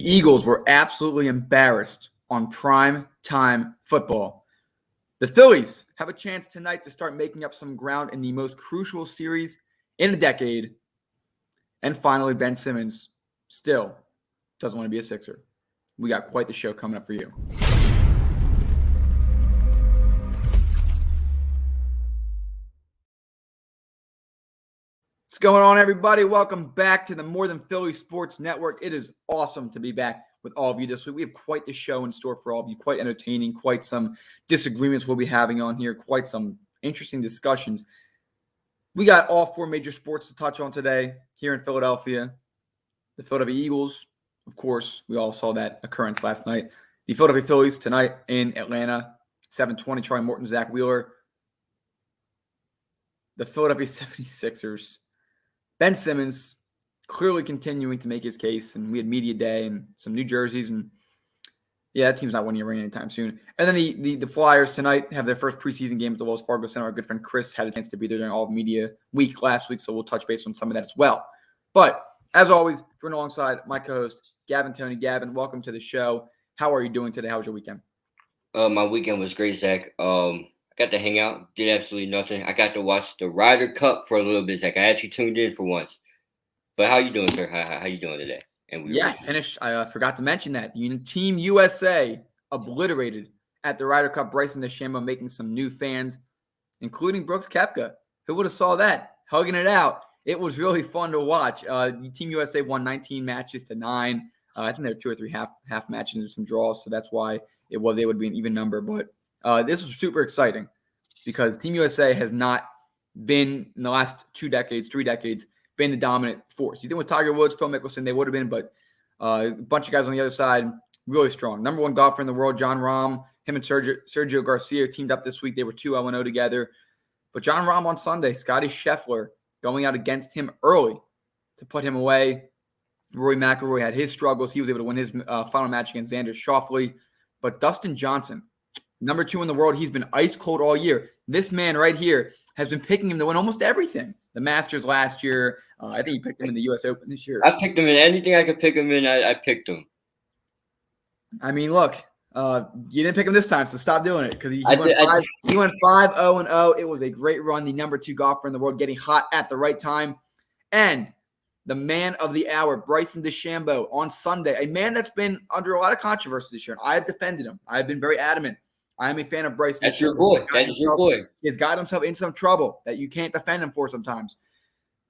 Eagles were absolutely embarrassed on prime time football. The Phillies have a chance tonight to start making up some ground in the most crucial series in a decade. And finally, Ben Simmons still doesn't want to be a Sixer. We got quite the show coming up for you. What's going on, everybody? Welcome back to the More Than Philly Sports Network. It is awesome to be back with all of you this week. We have quite the show in store for all of you, quite entertaining, quite some disagreements we'll be having on here, quite some interesting discussions. We got all four major sports to touch on today here in Philadelphia. The Philadelphia Eagles, of course, we all saw that occurrence last night. The Philadelphia Phillies tonight in Atlanta, 7:20, Charlie Morton, Zach Wheeler. The Philadelphia 76ers. Ben Simmons clearly continuing to make his case, and we had media day and some new jerseys, and yeah, that team's not winning a ring anytime soon. And then the Flyers tonight have their first preseason game at the Wells Fargo Center. Our good friend Chris had a chance to be there during all of media week last week, so we'll touch base on some of that as well. But as always, joined alongside my co-host Gavin Tony. Gavin, welcome to the show. How are you doing today? How was your weekend? My weekend was great, Zach. I got to hang out, did absolutely nothing. I got to watch the Ryder Cup for a little bit, Zach. I actually tuned in for once. But how you doing, sir? How you doing today? I finished. I forgot to mention that. Team USA obliterated at the Ryder Cup. Bryson DeChambeau making some new fans, including Brooks Koepka. Who would have saw that? Hugging it out. It was really fun to watch. Team USA won 19 matches to 9. I think there were 2 or 3 half matches and some draws, so that's why it was able to be an even number. But this was super exciting because Team USA has not been, in the last 3 decades, been the dominant force. You think with Tiger Woods, Phil Mickelson, they would have been, but a bunch of guys on the other side, really strong. Number 1 golfer in the world, Jon Rahm, him and Sergio Garcia teamed up this week. They were 2-0 together. But Jon Rahm on Sunday, Scotty Scheffler going out against him early to put him away. Rory McIlroy had his struggles. He was able to win his final match against Xander Schauffele. But Dustin Johnson, number 2 in the world, he's been ice cold all year. This man right here has been picking him to win almost everything. The Masters last year. I think he picked him in the U.S. Open this year. I picked him in anything I could pick him in. I picked him. I mean, look, you didn't pick him this time, so stop doing it because he went 5-0-0. It was a great run. The number 2 golfer in the world, getting hot at the right time. And the man of the hour, Bryson DeChambeau, on Sunday, a man that's been under a lot of controversy this year. I have defended him. I have been very adamant. I am a fan of Bryson. That's your boy. That is your boy. He's got himself in some trouble that you can't defend him for sometimes.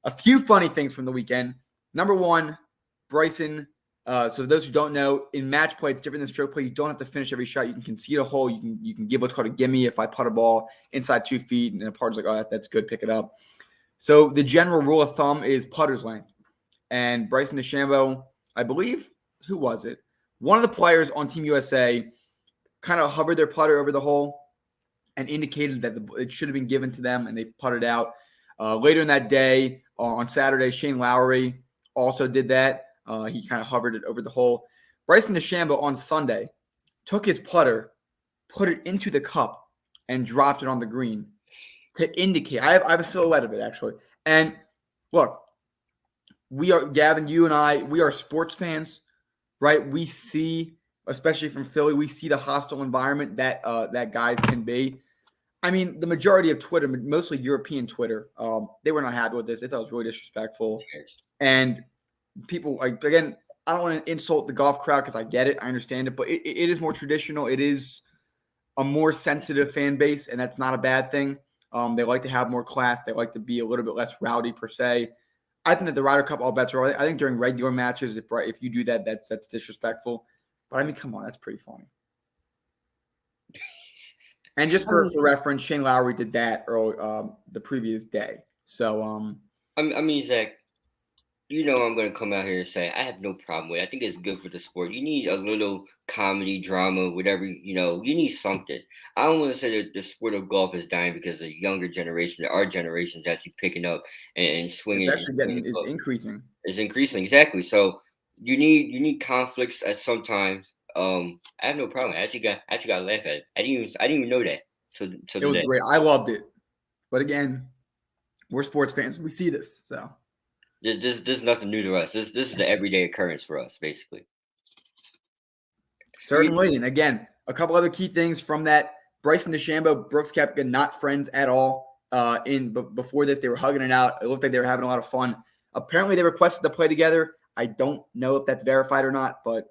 A few funny things from the weekend. Number 1, Bryson. So for those who don't know, in match play, it's different than stroke play. You don't have to finish every shot. You can concede a hole. You can give what's called a gimme if I putt a ball inside 2 feet and a partner's like, oh, that's good, pick it up. So the general rule of thumb is putter's length. And Bryson DeChambeau, I believe, who was it? One of the players on Team USA kind of hovered their putter over the hole and indicated that it should have been given to them, and they putted out. Later in that day, on Saturday, Shane Lowry also did that. He kind of hovered it over the hole. Bryson DeChambeau on Sunday took his putter, put it into the cup, and dropped it on the green to indicate. I have a silhouette of it, actually. And look, we are, Gavin, you and I, we are sports fans, right? We see, especially from Philly, we see the hostile environment that guys can be. I mean, the majority of Twitter, mostly European Twitter, they were not happy with this. They thought it was really disrespectful. And people, again, I don't want to insult the golf crowd because I get it. I understand it. But it is more traditional. It is a more sensitive fan base, and that's not a bad thing. They like to have more class. They like to be a little bit less rowdy per se. I think that the Ryder Cup, all bets are. I think during regular matches, if you do that, that's disrespectful. But I mean, come on, that's pretty funny. And just for reference, Shane Lowry did that the previous day. So, I mean, Zach, you know I'm going to come out here and say I have no problem with it. I think it's good for the sport. You need a little comedy, drama, whatever, you need something. I don't want to say that the sport of golf is dying because the younger generation, our generation is actually picking up and swinging. It's increasing. It's increasing, exactly. So you need conflicts at sometimes. I have no problem. I actually got to laugh at it. I didn't even know that. It was great. I loved it. But again, we're sports fans. We see this, so. This is nothing new to us. This is the everyday occurrence for us, basically. Certainly. And again, a couple other key things from that. Bryson DeChambeau, Brooks Koepka, not friends at all. Before this, they were hugging it out. It looked like they were having a lot of fun. Apparently, they requested to play together. I don't know if that's verified or not, but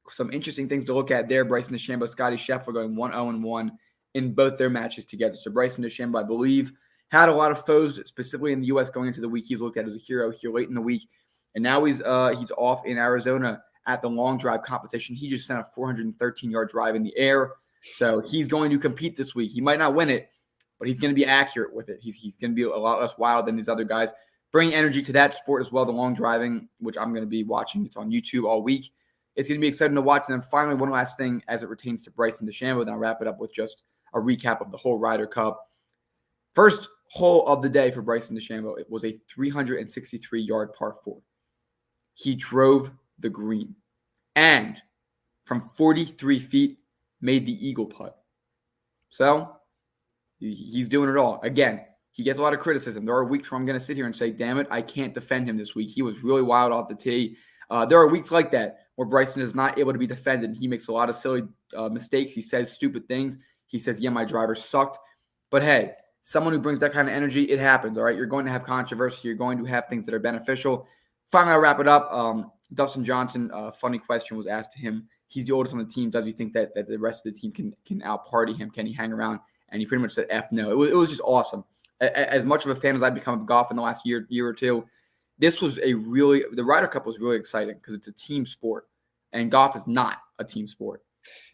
some interesting things to look at there. Bryson DeChambeau, Scottie Scheffler going 1-0-1 in both their matches together. So Bryson DeChambeau, I believe, had a lot of foes, specifically in the U.S. going into the week. He's looked at as a hero here late in the week. And now he's off in Arizona at the long drive competition. He just sent a 413-yard drive in the air. So he's going to compete this week. He might not win it, but he's going to be accurate with it. He's going to be a lot less wild than these other guys. Bringing energy to that sport as well, the long driving, which I'm going to be watching. It's on YouTube all week. It's going to be exciting to watch. And then finally, one last thing as it pertains to Bryson DeChambeau. Then I'll wrap it up with just a recap of the whole Ryder Cup. First hole of the day for Bryson DeChambeau, it was a 363-yard par 4. He drove the green and from 43 feet made the eagle putt. So he's doing it all. Again, he gets a lot of criticism. There are weeks where I'm going to sit here and say, damn it, I can't defend him this week. He was really wild off the tee. There are weeks like that where Bryson is not able to be defended. He makes a lot of silly mistakes. He says stupid things. He says, yeah, my driver sucked. But hey, someone who brings that kind of energy, it happens, all right? You're going to have controversy. You're going to have things that are beneficial. Finally, I'll wrap it up. Dustin Johnson, a funny question was asked to him. He's the oldest on the team. Does he think that the rest of the team can out-party him? Can he hang around? And he pretty much said F no. It was just awesome. As much of a fan as I've become of golf in the last year or two, this was the Ryder Cup was really exciting because it's a team sport, and golf is not a team sport.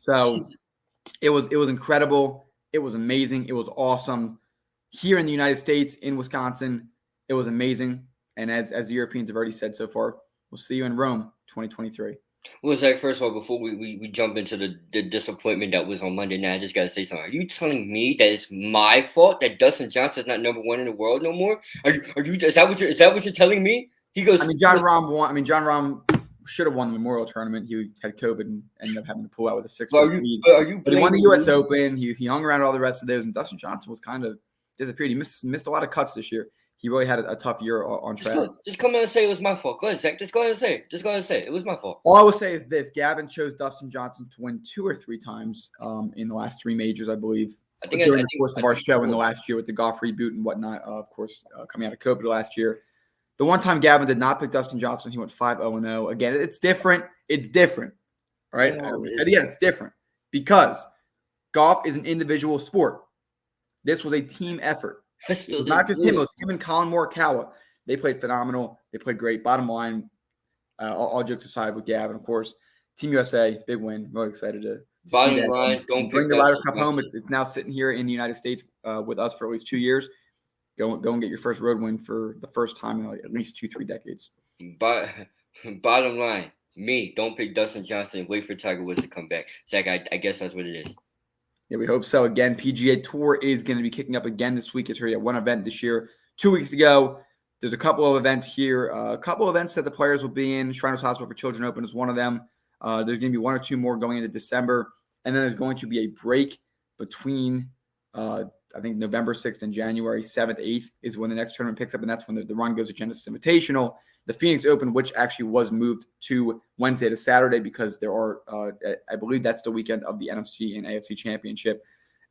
So it was incredible. It was amazing. It was awesome. Here in the United States, in Wisconsin, it was amazing. And as the Europeans have already said so far, we'll see you in Rome 2023. Well, Zach, first of all, before we jump into the disappointment that was on Monday night, I just got to say something. Are you telling me that it's my fault that Dustin Johnson is not number one in the world no more? Is that what you're telling me? He goes. I mean, John Rahm won. I mean, John Rahm should have won the Memorial Tournament. He had COVID and ended up having to pull out with a 6-foot lead. But he won the U.S. Open. He hung around all the rest of those, and Dustin Johnson was kind of disappeared. He missed a lot of cuts this year. He really had a tough year on track. Just come out and say it was my fault. Go ahead, Zach. Just go ahead and say it. Just go ahead and say it. It was my fault. All I will say is this. Gavin chose Dustin Johnson to win 2 or 3 times in the last 3 majors, I believe, during the course of our show in the last year with the golf reboot and whatnot, of course, coming out of COVID last year. The one time Gavin did not pick Dustin Johnson, he went 5-0-0. Again, it's different. It's different. All right? Again, it's different because golf is an individual sport. This was a team effort. It was not just him. It was him and Colin Morikawa. They played phenomenal. They played great. Bottom line, all jokes aside with Gavin, of course, Team USA, big win. Really excited to bottom see that. Line, don't bring the Ryder Cup home. It's now sitting here in the United States with us for at least 2 years. Go and get your first road win for the first time in at least 2-3 decades. But bottom line, don't pick Dustin Johnson and wait for Tiger Woods to come back. Zach, I guess that's what it is. Yeah, we hope so. Again, PGA Tour is going to be kicking up again this week. It's already at one event this year. 2 weeks ago, there's a couple of events here. A couple of events that the players will be in. Shriners Hospital for Children Open is one of them. There's going to be 1 or 2 more going into December. And then there's going to be a break between, I think, November 6th and January 7th, 8th is when the next tournament picks up. And that's when the run goes to Genesis Invitational. The Phoenix Open, which actually was moved to Wednesday to Saturday because there are, I believe that's the weekend of the NFC and AFC Championship.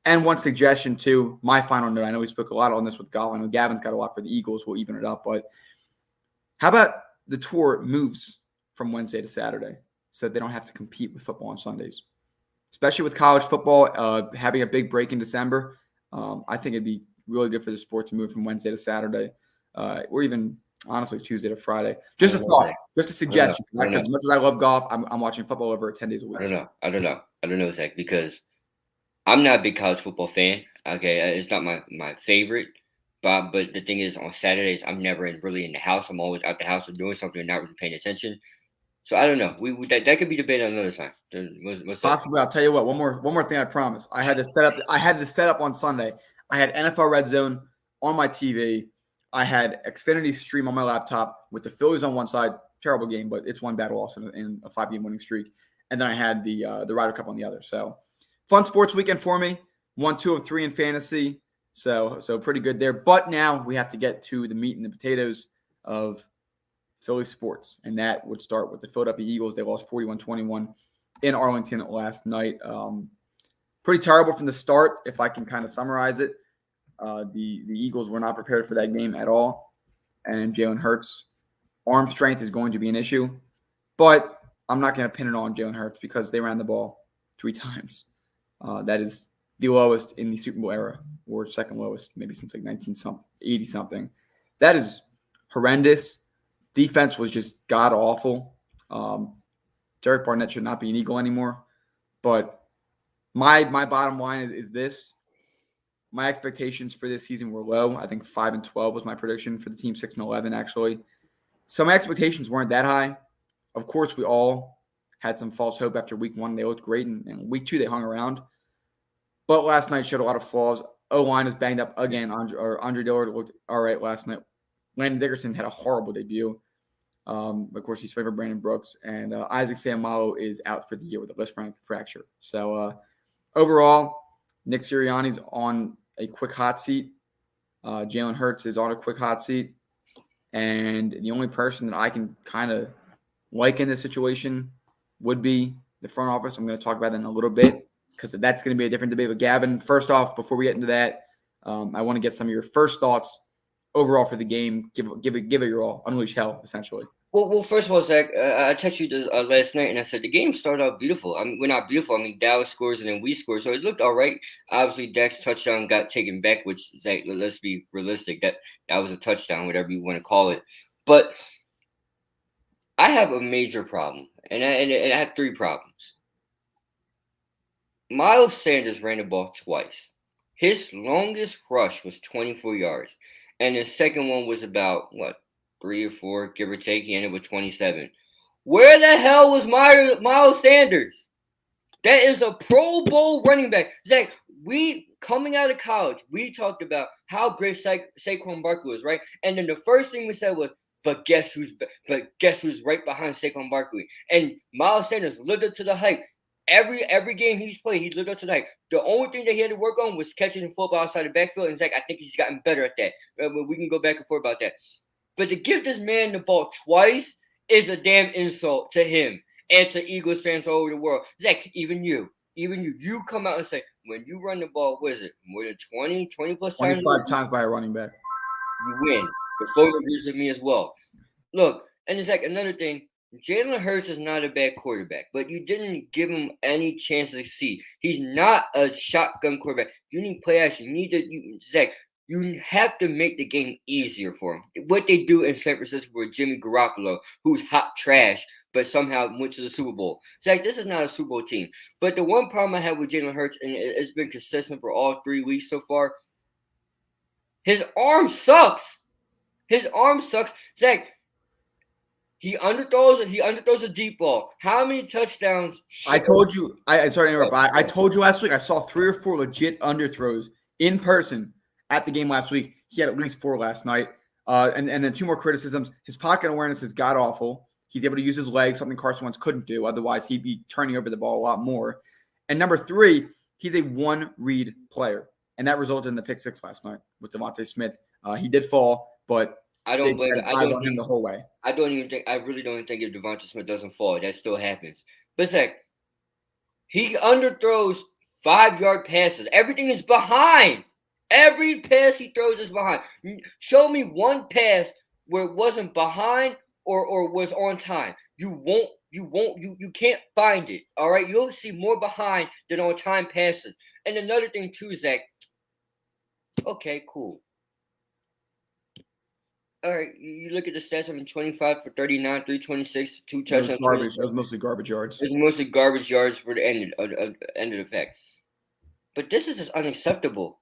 And one suggestion too, my final note, I know we spoke a lot on this with golf. I know Gavin's got a lot for the Eagles. We'll even it up. But how about the tour moves from Wednesday to Saturday so that they don't have to compete with football on Sundays? Especially with college football, having a big break in December. I think it'd be really good for the sport to move from Wednesday to Saturday or even – honestly, Tuesday to Friday. Just a thought, just a suggestion. Because as much as I love golf, I'm watching football over 10 days a week. I don't know, Zach, because I'm not a big college football fan. Okay, it's not my favorite. But the thing is, on Saturdays, I'm never really in the house. I'm always out the house or doing something and not really paying attention. So I don't know. That could be debated another time. Possibly. I'll tell you what. One more thing. I promise. I had this set up on Sunday. I had NFL Red Zone on my TV. I had Xfinity Stream on my laptop with the Phillies on one side. Terrible game, but it's one battle also in a 5-game winning streak. And then I had the Ryder Cup on the other. So fun sports weekend for me. 1, 2 of 3 in fantasy. So pretty good there. But now we have to get to the meat and the potatoes of Philly sports. And that would start with the Philadelphia Eagles. They lost 41-21 in Arlington last night. Pretty terrible from the start, if I can kind of summarize it. The Eagles were not prepared for that game at all, and Jalen Hurts' arm strength is going to be an issue. But I'm not going to pin it on Jalen Hurts because they ran the ball 3 times. That is the lowest in the Super Bowl era, or second lowest, maybe since like 1980 something. That is horrendous. Defense was just god awful. Derek Barnett should not be an Eagle anymore. But my bottom line is this. My expectations for this season were low. I think 5-12 was my prediction for the team, 6-11 actually. So my expectations weren't that high. Of course, we all had some false hope after week 1. They looked great, and week 2 they hung around. But last night showed a lot of flaws. O-line was banged up again. Andre Dillard looked all right last night. Landon Dickerson had a horrible debut. Of course, he's favored Brandon Brooks, and Isaac Seumalo is out for the year with a left fracture. So overall, Nick Sirianni's on a quick hot seat. Jalen Hurts is on a quick hot seat. And the only person that I can kind of like in this situation would be the front office. I'm going to talk about that in a little bit because that's going to be a different debate. But Gavin, first off, before we get into that, I want to get some of your first thoughts overall for the game. Give it your all. Unleash hell, essentially. Well, first of all, Zach, I texted you last night, and I said the game started out beautiful. I mean, we're not beautiful. I mean, Dallas scores, and then we score, so it looked all right. Obviously, Dak's touchdown got taken back, which, Zach, let's be realistic. That was a touchdown, whatever you want to call it. But I have a major problem, and I have 3 problems. Miles Sanders ran the ball twice. His longest rush was 24 yards, and the second one was about, 3 or 4, give or take. He ended with 27. Where the hell was Miles Sanders? That is a Pro Bowl running back. Zach, we coming out of college, we talked about how great Saquon Barkley was, right? And then the first thing we said was, but guess who's right behind Saquon Barkley? And Miles Sanders lived up to the hype. Every game he's played, he lived up to the hype. The only thing that he had to work on was catching the football outside the backfield. And Zach, I think he's gotten better at that. We can go back and forth about that. But to give this man the ball twice is a damn insult to him and to Eagles fans all over the world. Zach, even you come out and say, when you run the ball, what is it, more than 20 plus times? 25 times by a running back. You win. The phone agrees with me as well. Look, and it's like another thing, Jalen Hurts is not a bad quarterback, but you didn't give him any chance to succeed. He's not a shotgun quarterback. You need play action. Zach, you have to make the game easier for him. What they do in San Francisco with Jimmy Garoppolo, who's hot trash, but somehow went to the Super Bowl. Zach, this is not a Super Bowl team. But the one problem I have with Jalen Hurts, and it's been consistent for all 3 weeks so far, his arm sucks. Zach, he underthrows a deep ball. How many touchdowns? I told you. Sorry to interrupt. I told you last week I saw 3 or 4 legit underthrows in person at the game last week. He had at least 4 last night. And then 2 more criticisms. His pocket awareness is god awful. He's able to use his legs, something Carson Wentz couldn't do. Otherwise, he'd be turning over the ball a lot more. And number 3, he's a one-read player. And that resulted in the pick 6 last night with Devontae Smith. He did fall, but I don't blame him the whole way. I really don't even think if Devontae Smith doesn't fall, that still happens. But Zach, he underthrows 5-yard passes. Everything is behind. Every pass he throws is behind. Show me one pass where it wasn't behind or was on time. You can't find it. All right. You'll see more behind than on time passes. And another thing too, Zach. Okay, cool. All right, you look at the stats. I mean, 25 for 39, 326, 2 touchdowns. It was mostly garbage yards. It was mostly garbage yards for the end of the fact. But this is just unacceptable.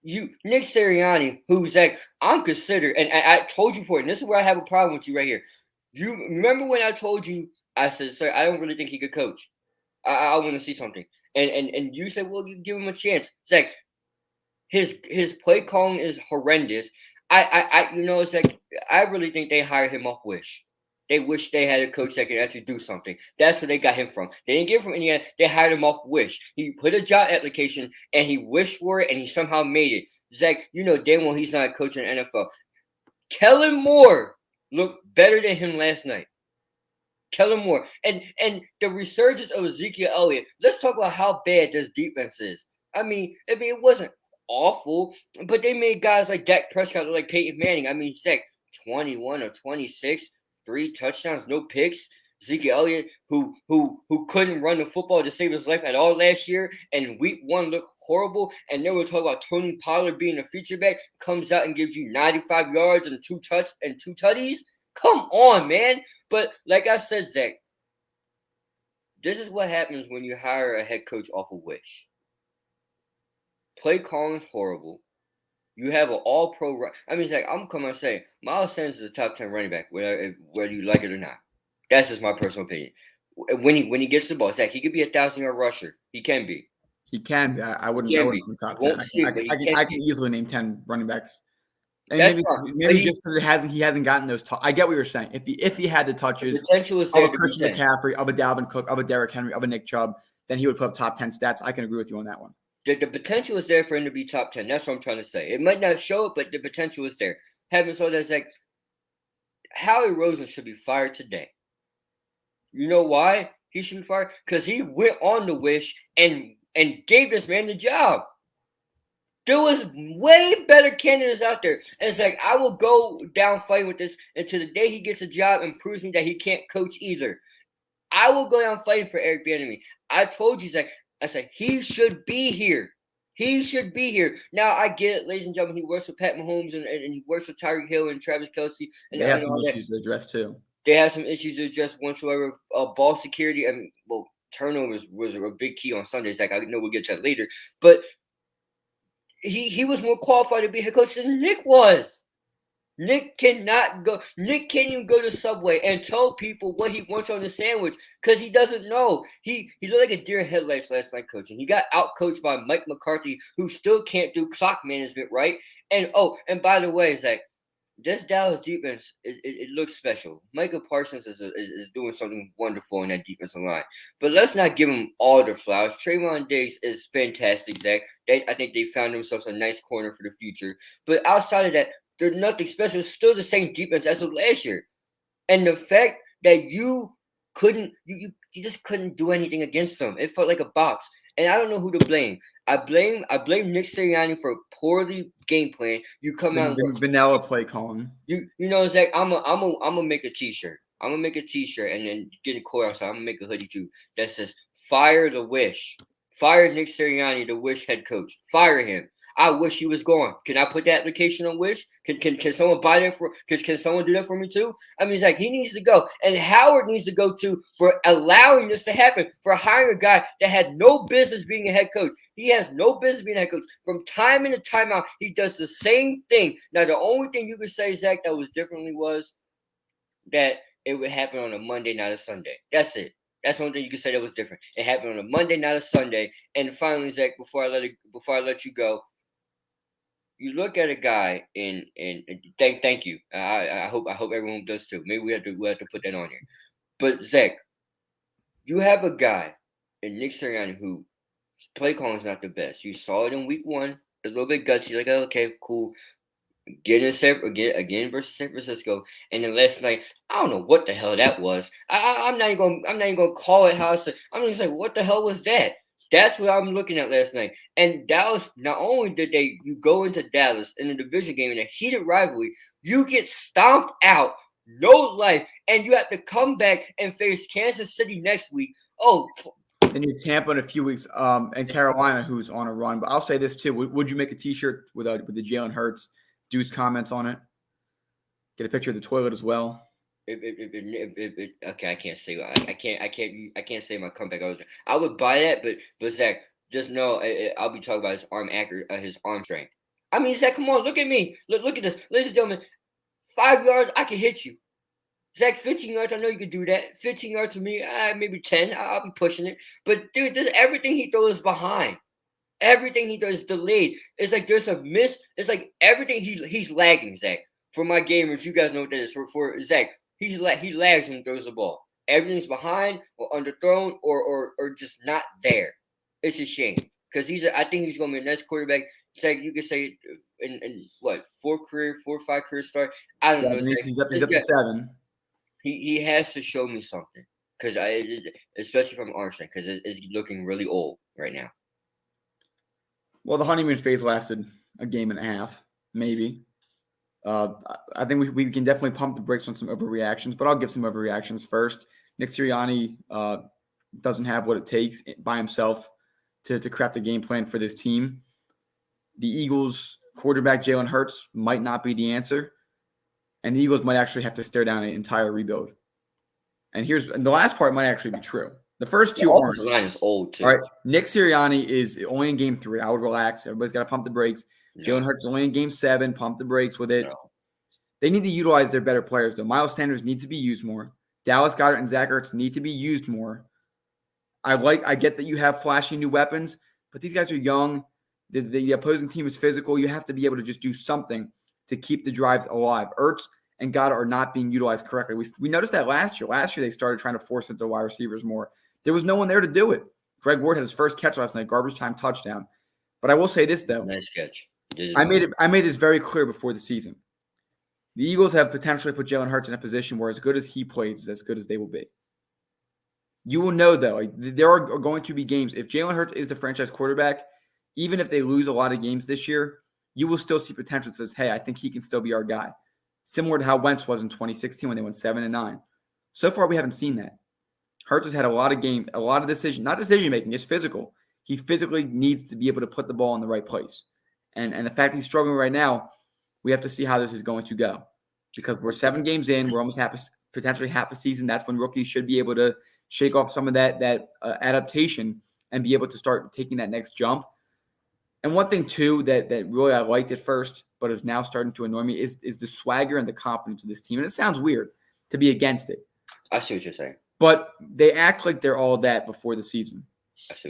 Nick Sirianni, who's Zach, I'm considered, and I told you before, and this is where I have a problem with you right here. You remember when I told you, I said, sir, I don't really think he could coach. I want to see something. And you said, well, you give him a chance. Zach, his play calling is horrendous. It's like I really think they hired him off wish. They wish they had a coach that could actually do something. That's where they got him from. They didn't get him from Indiana. They hired him off wish. He put a job application and he wished for it and he somehow made it. Zach, you know damn well he's not a coach in the NFL. Kellen Moore looked better than him last night. Kellen Moore, and the resurgence of Ezekiel Elliott. Let's talk about how bad this defense is. I mean, it wasn't awful, but they made guys like Dak Prescott look like Peyton Manning. I mean, Zach, 21 or 26, 3 touchdowns, no picks. Ezekiel Elliott, who couldn't run the football to save his life at all last year, and week 1 looked horrible. And then we're talking about Tony Pollard being a feature back, comes out and gives you 95 yards and 2 tutties. Come on, man. But like I said, Zach, this is what happens when you hire a head coach off a wish. Play calling's horrible. You have an all-pro. I mean, Zach, I'm coming and say Miles Sanders is a top 10 running back, whether you like it or not. That's just my personal opinion. When he gets the ball, Zach, he could be a 1,000-yard rusher. He can be. He can be. I wouldn't be top 10. I can easily name 10 running backs. And maybe just because he hasn't gotten those. I get what you're saying. If he had the touches, the potential is there of a Christian McCaffrey, of a Dalvin Cook, of a Derrick Henry, of a Nick Chubb, then he would put up top 10 stats. I can agree with you on that one. The potential is there for him to be top 10. That's what I'm trying to say. It might not show it, but the potential is there. Having said that, like Howie Roseman should be fired today. You know why he should be fired? Because he went on the wish and gave this man the job. There was way better candidates out there. And it's like, I will go down fighting with this until the day he gets a job and proves me that he can't coach either. I will go down fighting for Eric Bieniemy. I told you, Zach, I said, he should be here. He should be here. Now, I get it, ladies and gentlemen, he works with Pat Mahomes and he works with Tyreek Hill and Travis Kelce. And they have some issues to address, too. They have some issues to address whatsoever. Ball security and, turnovers was a big key on Sundays. Like, I know we'll get to that later. But he was more qualified to be head coach than Nick was. Nick cannot go. Nick can't even go to Subway and tell people what he wants on the sandwich because he doesn't know. He looked like a deer in headlights last night coaching. He got out-coached by Mike McCarthy, who still can't do clock management right. And by the way, Zach, this Dallas defense, it looks special. Micah Parsons is doing something wonderful in that defensive line. But let's not give him all the flowers. Trayvon Diggs is fantastic, Zach. I think they found themselves a nice corner for the future. But outside of that, there's nothing special. It's still the same defense as of last year. And the fact that you just couldn't do anything against them. It felt like a box. And I don't know who to blame. I blame Nick Sirianni for poorly game plan. You come out vanilla play calling. You know, Zach, I'm gonna make a t-shirt. I'm gonna make a t-shirt and then get a core outside. I'm gonna make a hoodie too that says "Fire the Wish." Fire Nick Sirianni, the Wish head coach. Fire him. I wish he was gone. Can I put that application on Wish? Can someone buy that for? Can someone do that for me too? I mean, it's like he needs to go, and Howard needs to go too for allowing this to happen. For hiring a guy that had no business being a head coach. He has no business being a head coach. From time in to time out, he does the same thing. Now, the only thing you could say, Zach, that was differently was that it would happen on a Monday, not a Sunday. That's it. That's the only thing you could say that was different. It happened on a Monday, not a Sunday. And finally, Zach, before I let you go. You look at a guy and thank you. I hope everyone does too. Maybe we have to put that on here. But Zach, you have a guy in Nick Sirianni who play calling is not the best. You saw it in week 1. A little bit gutsy, like okay, cool. Again versus San Francisco, and then last night I don't know what the hell that was. I'm not even gonna call it how I said. I'm just like, what the hell was that? That's what I'm looking at last night. And Dallas, not only did you go into Dallas in a division game in a heated rivalry, you get stomped out, no life, and you have to come back and face Kansas City next week. Oh, and you Tampa in a few weeks, and Carolina, who's on a run. But I'll say this too: would you make a T-shirt with the Jalen Hurts Deuce comments on it? Get a picture of the toilet as well. Okay, I can't say I can't say my comeback. I would buy that, but Zach, just know I'll be talking about his arm strength. I mean, Zach, come on, look at me, look at this, ladies and gentlemen. 5 yards, I can hit you. Zach, 15 yards, I know you can do that. 15 yards to me, maybe 10. I'll be pushing it. But dude, everything he throws is behind. Everything he does is delayed. It's like there's a miss. It's like everything he's lagging, Zach. For my gamers, you guys know what that is. For Zach. He lags when he throws the ball. Everything's behind or underthrown or just not there. It's a shame because I think he's going to be the next quarterback. Zach, you could say in what 4 or 5 career start. I don't know. He's up to 7. He has to show me something because especially from Arsenal, because it's looking really old right now. Well, the honeymoon phase lasted a game and a half, maybe. I think we can definitely pump the brakes on some overreactions, but I'll give some overreactions first. Nick Sirianni doesn't have what it takes by himself to craft a game plan for this team. The Eagles quarterback Jalen Hurts might not be the answer, and the Eagles might actually have to stare down an entire rebuild. And the last part might actually be true. The first two aren't. The line is old too. All right, Nick Sirianni is only in game 3. I would relax. Everybody's got to pump the brakes. No. Jalen Hurts is only in game 7. Pump the brakes with it. No. They need to utilize their better players, though. Miles Sanders needs to be used more. Dallas Goedert and Zach Ertz need to be used more. I get that you have flashy new weapons, but these guys are young. The opposing team is physical. You have to be able to just do something to keep the drives alive. Ertz and Goddard are not being utilized correctly. We noticed that last year. Last year, they started trying to force it to wide receivers more. There was no one there to do it. Greg Ward had his first catch last night, garbage time touchdown. But I will say this, though. Nice catch. I made this very clear before the season. The Eagles have potentially put Jalen Hurts in a position where as good as he plays is as good as they will be. You will know, though, there are going to be games. If Jalen Hurts is the franchise quarterback, even if they lose a lot of games this year, you will still see potential that says, hey, I think he can still be our guy. Similar to how Wentz was in 2016 when they went 7-9. So far, we haven't seen that. Hurts has had a lot of not decision-making, it's physical. He physically needs to be able to put the ball in the right place. And the fact he's struggling right now, we have to see how this is going to go. Because we're 7 games in, we're almost potentially half a season. That's when rookies should be able to shake off some of that adaptation and be able to start taking that next jump. And one thing, too, that really I liked at first, but is now starting to annoy me is the swagger and the confidence of this team. And it sounds weird to be against it. I see what you're saying. But they act like they're all that before the season,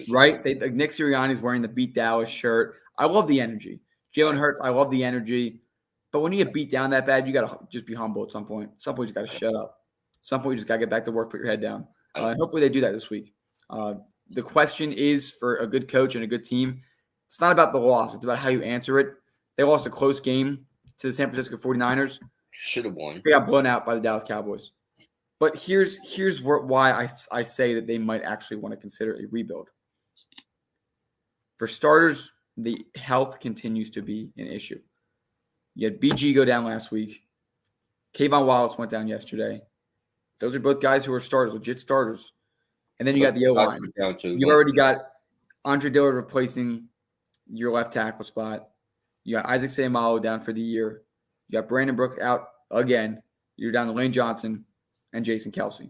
right? Nick Sirianni's wearing the Beat Dallas shirt. I love the energy. Jalen Hurts, I love the energy. But when you get beat down that bad, you got to just be humble at some point. At some point, you got to shut up. At some point, you just got to get back to work, put your head down. And hopefully they do that this week. The question is for a good coach and a good team, it's not about the loss. It's about how you answer it. They lost a close game to the San Francisco 49ers. Should have won. They got blown out by the Dallas Cowboys. But here's why I say that they might actually want to consider a rebuild. For starters, the health continues to be an issue. You had BG go down last week. Kayvon Wallace went down yesterday. Those are both guys who are starters, legit starters. And then you got the O-line. You've already got Andre Dillard replacing your left tackle spot. You got Isaac Seumalo down for the year. You got Brandon Brooks out again. You're down to Lane Johnson and Jason Kelce.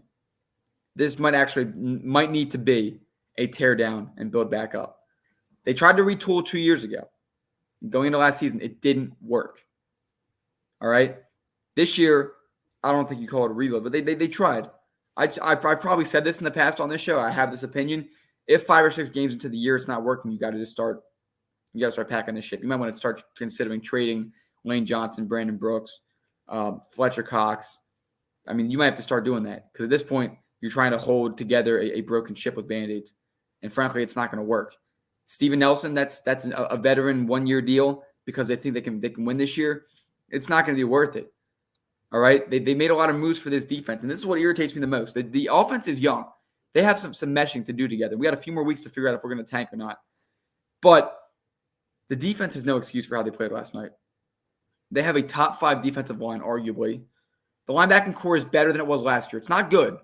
This might need to be a tear down and build back up. They tried to retool 2 years ago. Going into last season, it didn't work. All right? This year, I don't think you call it a rebuild, but they tried. I've probably said this in the past on this show. I have this opinion. If 5 or 6 games into the year it's not working, you got to start packing the ship. You might want to start considering trading Lane Johnson, Brandon Brooks, Fletcher Cox. I mean, you might have to start doing that because at this point, you're trying to hold together a broken ship with Band-Aids. And frankly, it's not going to work. Steven Nelson, that's a veteran 1-year deal because they think they can win this year. It's not going to be worth it. All right? They made a lot of moves for this defense, and this is what irritates me the most. The offense is young. They have some meshing to do together. We got a few more weeks to figure out if we're going to tank or not. But the defense has no excuse for how they played last night. They have a top 5 defensive line, arguably. The linebacking core is better than it was last year. It's not good,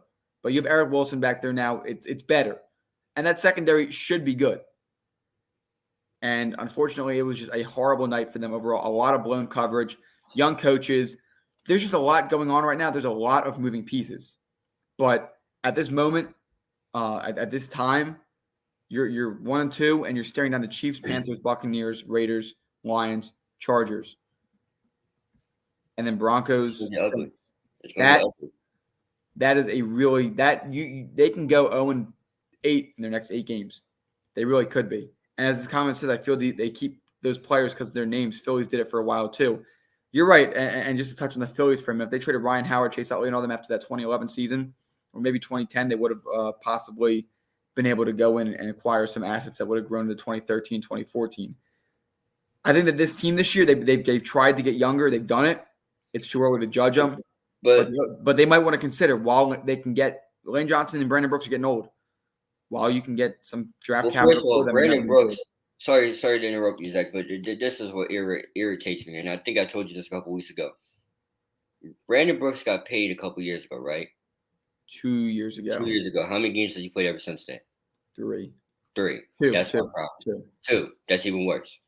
but you have Eric Wilson back there now. It's better. And that secondary should be good. And unfortunately, it was just a horrible night for them overall. A lot of blown coverage, young coaches. There's just a lot going on right now. There's a lot of moving pieces. But at this moment, at this time, you're 1-2, and you're staring down the Chiefs, Panthers, Buccaneers, Raiders, Lions, Chargers, and then Broncos. That is a really they can go 0-8 in their next 8 games. They really could be. And as the comment says, I feel they keep those players because of their names. Phillies did it for a while too. You're right. And just to touch on the Phillies for a minute, if they traded Ryan Howard, Chase Utley, and all them after that 2011 season, or maybe 2010, they would have possibly been able to go in and acquire some assets that would have grown to 2013, 2014. I think that this team this year, they've tried to get younger. They've done it. It's too early to judge them. But But they might want to consider while they can get Lane Johnson and Brandon Brooks are getting old. While you can get some draft capital first of all, for them. Brandon Brooks. Sorry to interrupt you, Zach, but this is what irritates me, and I think I told you this a couple weeks ago. Brandon Brooks got paid a couple years ago, right? 2 years ago. 2 years ago. How many games has he played ever since then? 3. 3. Two. That's Two. my problem. Two. 2. That's even worse.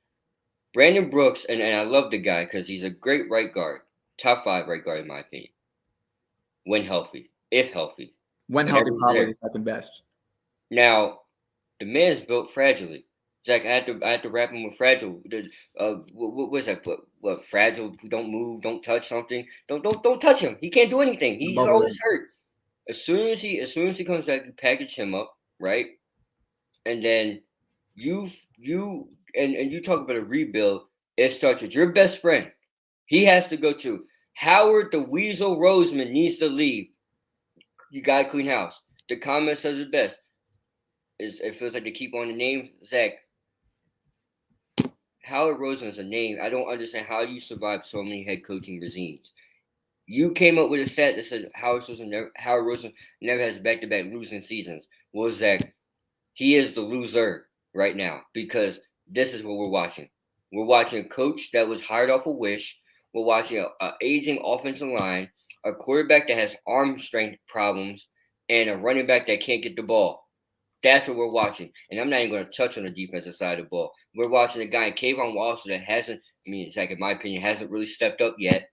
Brandon Brooks, and I love the guy because he's a great right guard. Top 5 right guard, in my opinion. When healthy. If healthy. When healthy, probably the second best. Now, the man is built fragilely. Zach, I had to wrap him with fragile. What was that? What fragile? Don't move. Don't touch something. Don't touch him. He can't do anything. He's always hurt. As soon as he comes back, you package him up, right? And then you talk about a rebuild. It starts with your best friend. He has to go to Howard the Weasel Roseman needs to leave. You gotta clean house. The comment says it best. It feels like they keep on the name, Zach. Howard Roseman is a name. I don't understand how you survived so many head coaching regimes. You came up with a stat that said Howard Roseman never has back-to-back losing seasons. Well, Zach, he is the loser right now because this is what we're watching. We're watching a coach that was hired off a wish. We're watching an aging offensive line, a quarterback that has arm strength problems, and a running back that can't get the ball. That's what we're watching. And I'm not even going to touch on the defensive side of the ball. We're watching a guy in Kayvon Wallace that Zach, in my opinion, hasn't really stepped up yet.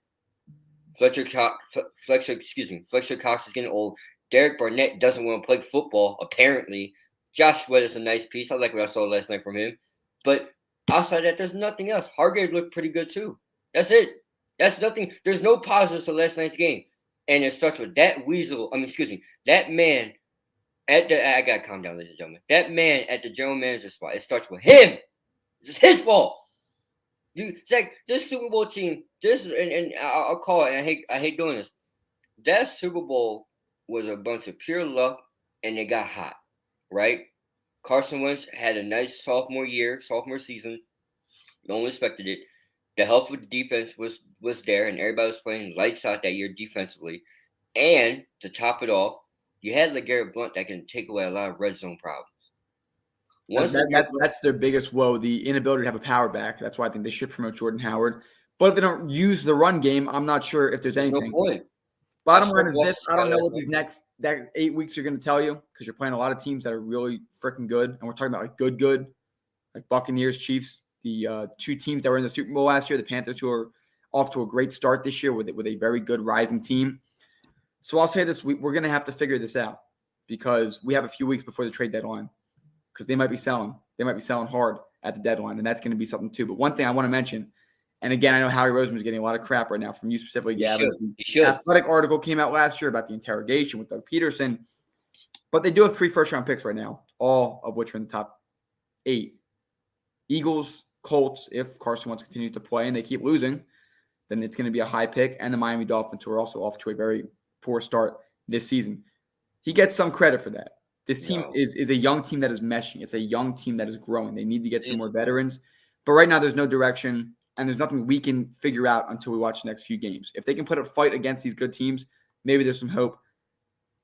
Fletcher Cox is getting old. Derek Barnett doesn't want to play football, apparently. Josh Sweat is a nice piece. I like what I saw last night from him. That, there's nothing else. Hargrave looked pretty good, too. That's it. That's nothing. There's no positives to last night's game. And it starts with that man I gotta calm down, ladies and gentlemen. That man at the general manager spot, it starts with him. It's his fault. Zach, this Super Bowl team, and I'll call it, and I hate doing this. That Super Bowl was a bunch of pure luck, and they got hot, right? Carson Wentz had a nice sophomore season. No one expected it. The help of the defense was there, and everybody was playing lights out that year defensively. And to top it off, you had LeGarrette Blount that can take away a lot of red zone problems. That's their biggest woe, the inability to have a power back. That's why I think they should promote Jordan Howard. But if they don't use the run game, I'm not sure if there's anything. No point. Bottom line is this. I don't know what these next 8 weeks are going to tell you because you're playing a lot of teams that are really freaking good. And we're talking about like good, like Buccaneers, Chiefs, the 2 teams that were in the Super Bowl last year, the Panthers, who are off to a great start this year with a very good rising team. So I'll say this, we're going to have to figure this out because we have a few weeks before the trade deadline because they might be selling. They might be selling hard at the deadline, and that's going to be something too. But one thing I want to mention, and again, I know Howie Roseman is getting a lot of crap right now from you specifically, Gavin. The Athletic article came out last year about the interrogation with Doug Peterson, but they do have 3 first-round picks right now, all of which are in the top 8. Eagles, Colts, if Carson Wentz continues to play and they keep losing, then it's going to be a high pick, and the Miami Dolphins, who are also off to a very poor start this season. He gets some credit for that. This team is a young team that is meshing. It's a young team that is growing. They need to get some more veterans. But right now there's no direction, and there's nothing we can figure out until we watch the next few games. If they can put a fight against these good teams, maybe there's some hope.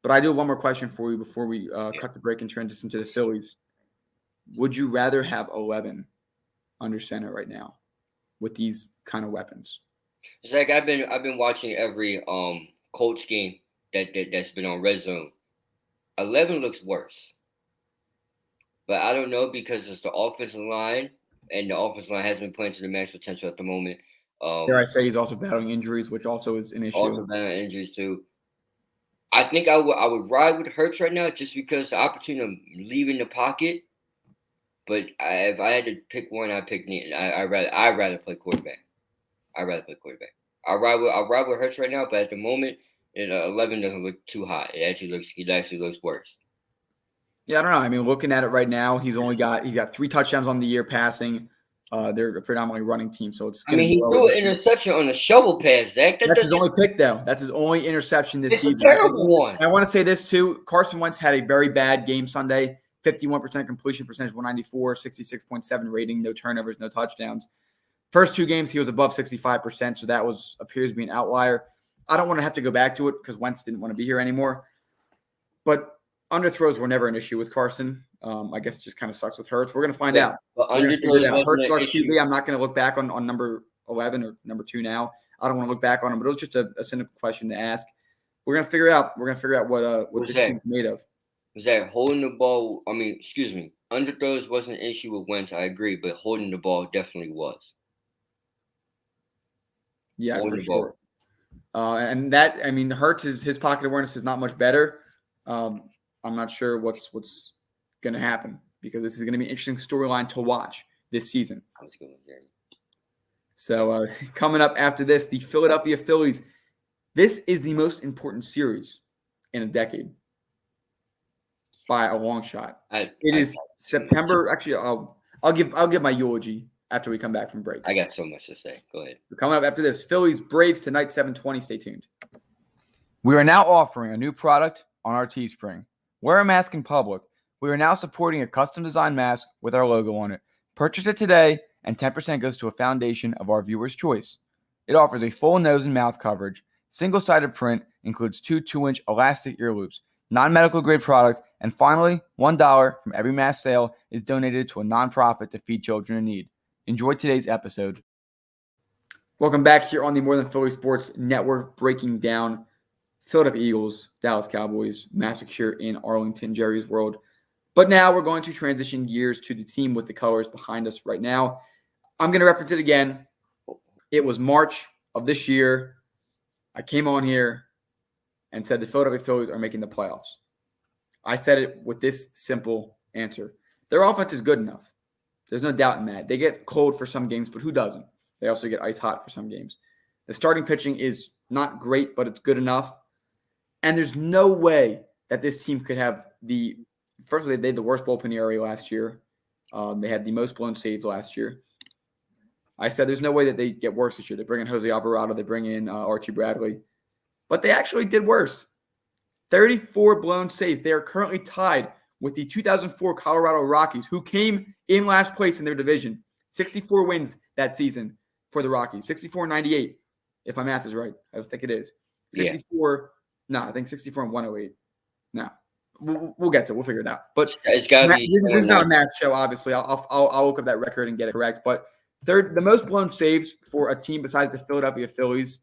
But I do have one more question for you before we cut the break and transition to the Phillies. Would you rather have 11 under center right now with these kind of weapons? Zach, I've been watching every Colts game that's been on Red Zone. 11 looks worse, but I don't know because it's the offensive line, and the offensive line hasn't been playing to the max potential at the moment. Dare I say he's also battling injuries, which also is an issue. Also battling injuries too. I think I would ride with Hurts right now just because the opportunity of leaving the pocket. But if I had to pick one, I'd pick Nate. I'd rather play quarterback. I'd ride with Hurts right now, but at the moment, 11 doesn't look too high. It actually looks worse. Yeah, I don't know. I mean, looking at it right now, he's got 3 touchdowns on the year passing. They're a predominantly running team, so it's. He threw an interception on the shovel pass, Zach. That's his only pick, though. That's his only interception this season. It's a terrible one. I want to say this too. Carson Wentz had a very bad game Sunday. 51% completion percentage, 194, 66.7 rating, no turnovers, no touchdowns. First 2 games, he was above 65%, so that appears to be an outlier. I don't want to have to go back to it because Wentz didn't want to be here anymore. But underthrows were never an issue with Carson. I guess it just kind of sucks with Hurts. We're going to find out. But We're going to figure it out. underthrows wasn't Hurts is our an issue. QB. I'm not going to look back on number 11 or number 2 now. I don't want to look back on him, but it was just a cynical question to ask. We're going to figure out. We're going to figure out what this team's made of. Was that holding the ball? Underthrows wasn't an issue with Wentz. I agree, but holding the ball definitely was. Yeah, for sure. And that, I mean, Hurts, his pocket awareness is not much better. I'm not sure what's going to happen because this is going to be an interesting storyline to watch this season. So coming up after this, the Philadelphia Phillies. This is the most important series in a decade by a long shot. It is September. Actually, I'll give my eulogy after we come back from break. I got so much to say. Go ahead. So coming up after this, Phillies Braves tonight, 7:20. Stay tuned. We are now offering a new product on our Teespring. Wear a mask in public. We are now supporting a custom designed mask with our logo on it. Purchase it today, and 10% goes to a foundation of our viewers' choice. It offers a full nose and mouth coverage, single-sided print, includes 2 2-inch elastic ear loops, non-medical grade product, and finally, $1 from every mask sale is donated to a nonprofit to feed children in need. Enjoy today's episode. Welcome back here on the More Than Philly Sports Network, breaking down Philadelphia Eagles, Dallas Cowboys, massacre in Arlington, Jerry's World. But now we're going to transition gears to the team with the colors behind us right now. I'm going to reference it again. It was March of this year. I came on here and said the Philadelphia Phillies are making the playoffs. I said it with this simple answer. Their offense is good enough. There's no doubt in that. They get cold for some games, but who doesn't? They also get ice hot for some games. The starting pitching is not great, but it's good enough. And there's no way that this team could have first of all, they had the worst bullpen area last year. They had the most blown saves last year. I said there's no way that they get worse this year. They bring in Jose Alvarado. They bring in Archie Bradley. But they actually did worse. 34 blown saves. They are currently tied with the 2004 Colorado Rockies, who came in last place in their division. 64 wins that season for the Rockies. 64-98, if my math is right. I think it is. 64. Yeah. No, I think 64 and 108. No. We'll get to it. We'll figure it out. But it's got to be. This is not a math show, obviously. I'll look up that record and get it correct. But the most blown saves for a team besides the Philadelphia Phillies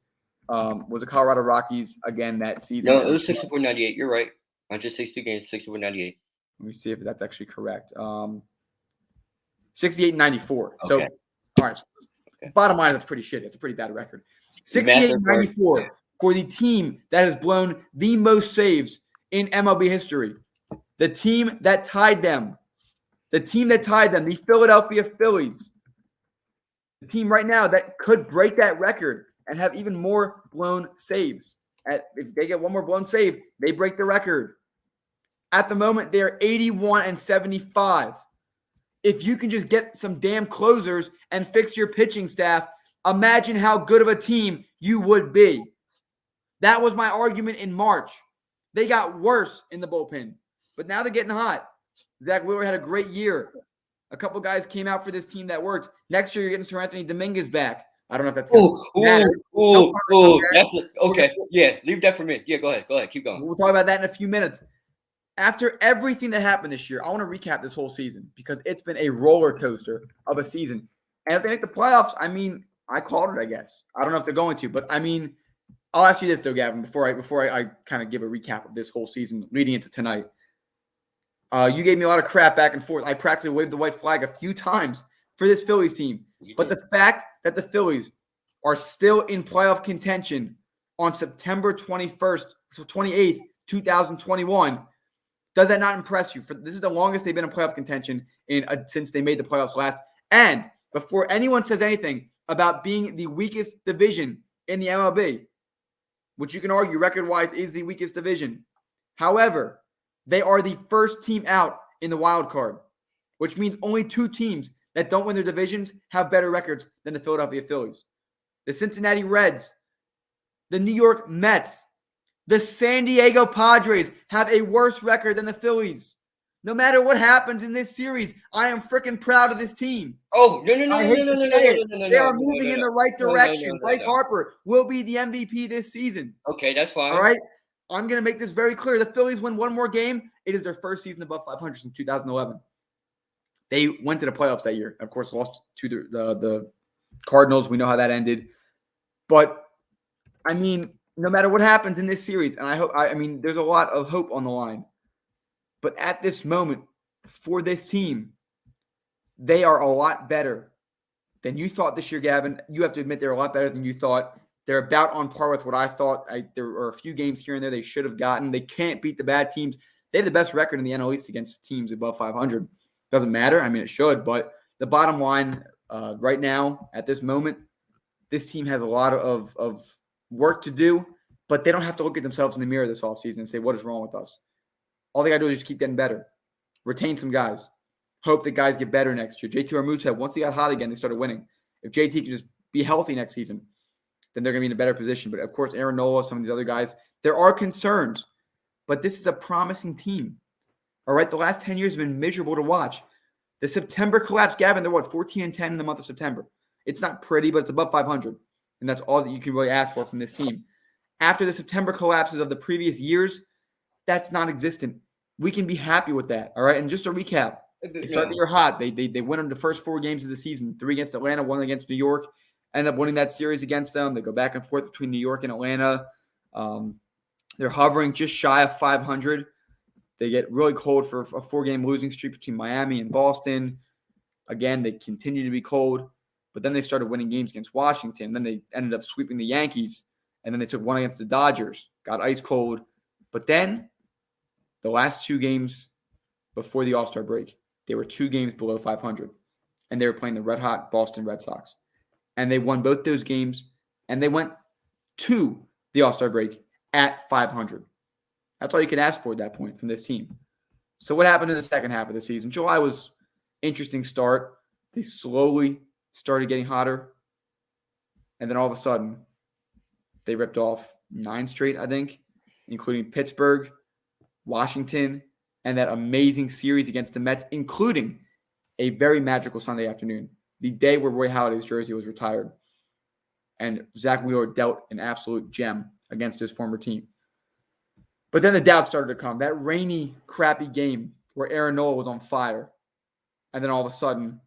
was the Colorado Rockies again that season. No, it was 64-98. You're right. 162 games, 64-98. Let me see if that's actually correct. 68-94. Okay. So, all right. Okay. Bottom line, that's pretty shitty. It's a pretty bad record. 68-94 for the team that has blown the most saves in MLB history. The team that tied them. The Philadelphia Phillies. The team right now that could break that record and have even more blown saves. If they get one more blown save, they break the record. At the moment, they're 81-75. If you can just get some damn closers and fix your pitching staff, imagine how good of a team you would be. That was my argument in March. They got worse in the bullpen, but now they're getting hot. Zach Wheeler had a great year. A couple guys came out for this team that worked. Next year, you're getting Sir Anthony Dominguez back. I don't know if that's okay. Yeah, leave that for me. Yeah, go ahead. Keep going. We'll talk about that in a few minutes. After everything that happened this year, I want to recap this whole season because it's been a roller coaster of a season. And if they make the playoffs, I mean, I called it, I guess. I don't know if they're going to, but I mean, I'll ask you this though, Gavin, before I kind of give a recap of this whole season leading into tonight. You gave me a lot of crap back and forth. I practically waved the white flag a few times for this Phillies team. But the fact that the Phillies are still in playoff contention on September 28th, 2021, does that not impress you? This is the longest they've been in playoff contention since they made the playoffs last. And before anyone says anything about being the weakest division in the MLB, which you can argue record-wise is the weakest division. However, they are the first team out in the wild card, which means only 2 teams that don't win their divisions have better records than the Philadelphia Phillies. The Cincinnati Reds, the New York Mets, the San Diego Padres have a worse record than the Phillies. No matter what happens in this series, I am freaking proud of this team. Oh, no. I hate to say it. They are moving in the right direction. Bryce No. Harper will be the MVP this season. Okay, that's fine. All right? I'm going to make this very clear. The Phillies win one more game. It is their first season above 500 since 2011. They went to the playoffs that year. Of course, lost to the Cardinals. We know how that ended. But, I mean, no matter what happens in this series, and I mean, there's a lot of hope on the line. But at this moment, for this team, they are a lot better than you thought this year, Gavin. You have to admit they're a lot better than you thought. They're about on par with what I thought. There are a few games here and there they should have gotten. They can't beat the bad teams. They have the best record in the NL East against teams above 500. Doesn't matter. I mean, it should. But the bottom line right now, at this moment, this team has a lot of work to do, but they don't have to look at themselves in the mirror this offseason and say, what is wrong with us? All they got to do is just keep getting better. Retain some guys. Hope that guys get better next year. JT Realmuto, once he got hot again, they started winning. If JT can just be healthy next season, then they're going to be in a better position. But, of course, Aaron Nola, some of these other guys, there are concerns. But this is a promising team. All right, the last 10 years have been miserable to watch. The September collapse, Gavin, they're 14-10 in the month of September. It's not pretty, but it's above 500. And that's all that you can really ask for from this team. After the September collapses of the previous years, that's non-existent. We can be happy with that. All right, and just to recap, they start the year hot. They win on the first 4 games of the season, 3 against Atlanta, 1 against New York. End up winning that series against them. They go back and forth between New York and Atlanta. They're hovering just shy of 500. They get really cold for a 4-game losing streak between Miami and Boston. Again, they continue to be cold. But then they started winning games against Washington. Then they ended up sweeping the Yankees. And then they took 1 against the Dodgers. Got ice cold. But then the last 2 games before the All-Star break, they were 2 games below 500. And they were playing the red-hot Boston Red Sox. And they won both those games. And they went to the All-Star break at 500. That's all you can ask for at that point from this team. So what happened in the second half of the season? July was an interesting start. They slowly started getting hotter. And then all of a sudden, they ripped off 9 straight, I think, including Pittsburgh, Washington, and that amazing series against the Mets, including a very magical Sunday afternoon, the day where Roy Halladay's jersey was retired. And Zach Wheeler dealt an absolute gem against his former team. But then the doubt started to come. That rainy, crappy game where Aaron Nola was on fire. And then all of a sudden,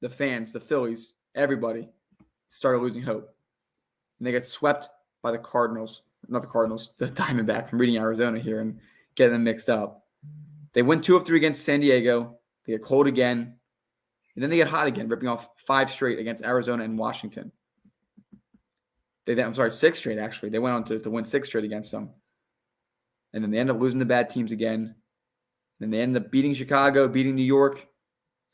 the fans, the Phillies, everybody started losing hope. And they get swept by the Cardinals. Not the Cardinals, the Diamondbacks. I'm reading Arizona here and getting them mixed up. They win 2 of 3 against San Diego. They get cold again. And then they get hot again, ripping off 5 straight against Arizona and Washington. 6 straight, actually. They went on to win 6 straight against them. And then they end up losing to bad teams again. Then they end up beating Chicago, beating New York.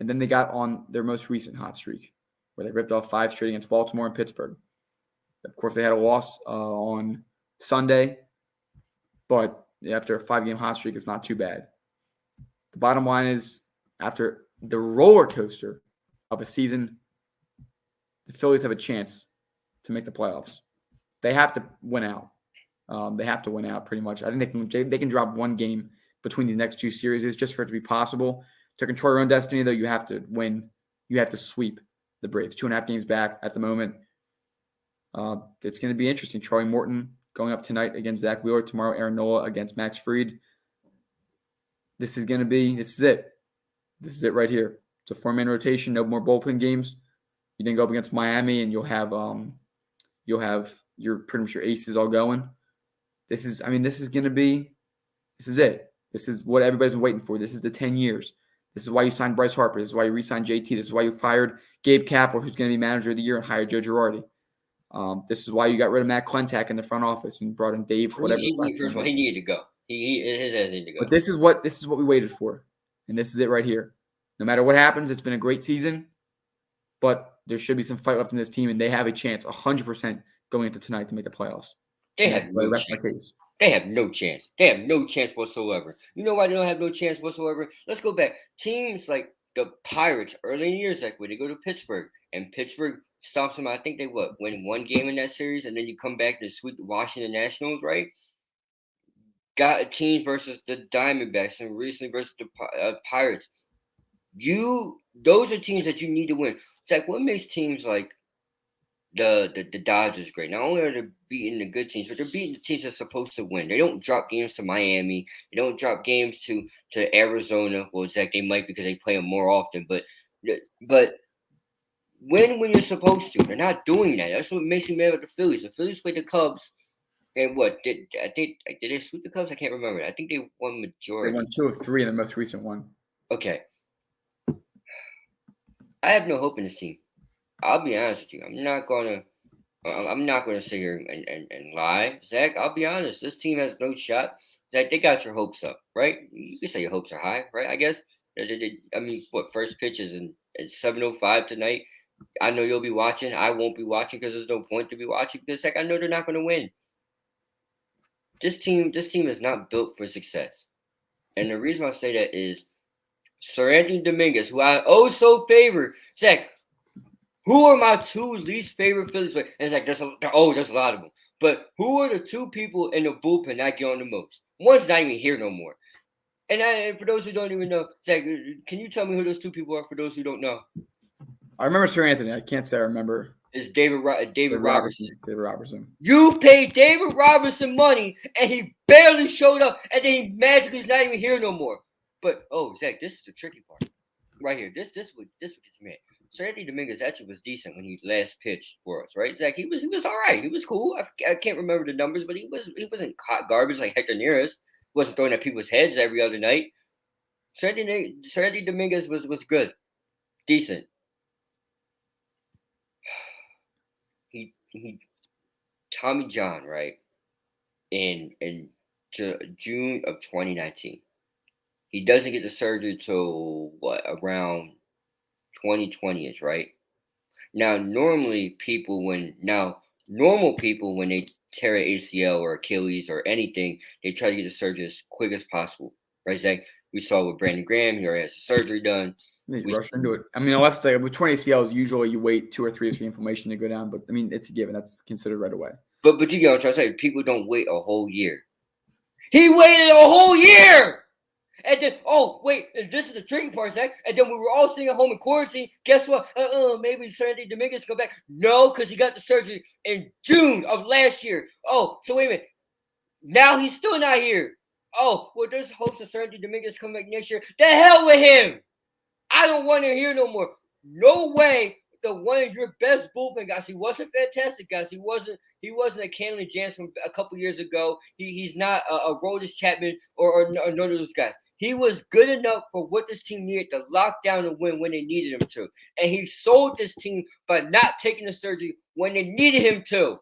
And then they got on their most recent hot streak, where they ripped off 5 straight against Baltimore and Pittsburgh. Of course, they had a loss on Sunday. But after a 5-game hot streak, it's not too bad. The bottom line is, after the roller coaster of a season, the Phillies have a chance to make the playoffs. They have to win out. They have to win out pretty much. I think they can drop 1 game between these next 2 series just for it to be possible. To control your own destiny, though, you have to win. You have to sweep the Braves. 2.5 games back at the moment. It's going to be interesting. Charlie Morton going up tonight against Zach Wheeler. Tomorrow, Aaron Nola against Max Fried. This is it. This is it right here. It's a 4-man rotation. No more bullpen games. You then go up against Miami, and you'll have your pretty much your aces all going. This is it. This is what everybody's been waiting for. This is the 10 years. This is why you signed Bryce Harper. This is why you re-signed JT. This is why you fired Gabe Kapler, who's going to be manager of the year, and hired Joe Girardi. This is why you got rid of Matt Klentak in the front office and brought in Dave. Whatever. First of all, he needed to go. His ass needed to go. But this is what we waited for, and this is it right here. No matter what happens, it's been a great season, but there should be some fight left in this team, and they have a chance, 100%, going into tonight to make the playoffs. They have no chance. They have no chance. They have no chance whatsoever. You know why they don't have no chance whatsoever? Let's go back. Teams like the Pirates early in the years, like when they go to Pittsburgh, and Pittsburgh stomps them. I think they win 1 game in that series, and then you come back to sweep the Washington Nationals, right? got teams versus the Diamondbacks and recently versus the Pirates. Those are teams that you need to win. Zach, what makes teams like the Dodgers great? Not only are they beating the good teams, but they're beating the teams that's supposed to win. They don't drop games to Miami. They don't drop games to Arizona. Well, Zach, they might because they play them more often, but win when you're supposed to. They're not doing that. That's what makes me mad with the Phillies. The Phillies played the Cubs, and what did they sweep the Cubs? I can't remember. I think they won majority. They won 2 of 3 in the most recent one. Okay. I have no hope in this team. I'll be honest with you. I'm not gonna sit here and lie, Zach. I'll be honest. This team has no shot. Zach, they got your hopes up, right? You can say your hopes are high, right? I guess. I mean, what first pitch is in 7:05 tonight? I know you'll be watching. I won't be watching because there's no point to be watching because Zach, I know they're not going to win. This team is not built for success, and the reason I say that is Sir Anthony Dominguez, who I so favor. Zach, who are my 2 least favorite Phillies players? And it's like there's a lot of them. But who are the 2 people in the bullpen I get on the most? One's not even here no more. And for those who don't even know, Zach, can you tell me who those 2 people are? For those who don't know, I remember Sir Anthony. I can't say I remember. It's David Robertson. David Robertson. You paid David Robertson money, and he barely showed up, and then he magically is not even here no more. But Zach, this is the tricky part, right here. This what gets me mad. So Anthony Dominguez actually was decent when he last pitched for us, right? Zach, he was all right. He was cool. I can't remember the numbers, but he wasn't hot garbage like Hector Neris. Wasn't throwing at people's heads every other night. So Anthony Dominguez was good, decent. He Tommy John, right? In June of 2019. He doesn't get the surgery till around 2020ish, right? Now, normal people when they tear an ACL or Achilles or anything, they try to get the surgery as quick as possible, right? Zach, we saw with Brandon Graham, he already has the surgery done. Yeah, you rush into it. I mean, unless with 20 ACLs, usually you wait 2 or 3 days for the inflammation to go down. But I mean, it's a given. That's considered right away. But you get what I'm trying to say. People don't wait a whole year. He waited a whole year. And then, wait, and this is the tricky part, Zach. And then we were all sitting at home in quarantine. Guess what? Maybe Anthony Dominguez come back. No, because he got the surgery in June of last year. Oh, so wait a minute. Now he's still not here. Oh, well, there's hopes of Anthony Dominguez come back next year. The hell with him. I don't want to hear no more. No way. One of your best bullpen guys. He wasn't fantastic, guys. He wasn't a Kenley Jansen a couple years ago. He's not a Roldis Chapman or none of those guys. He was good enough for what this team needed to lock down and win when they needed him to. And he sold this team by not taking the surgery when they needed him to.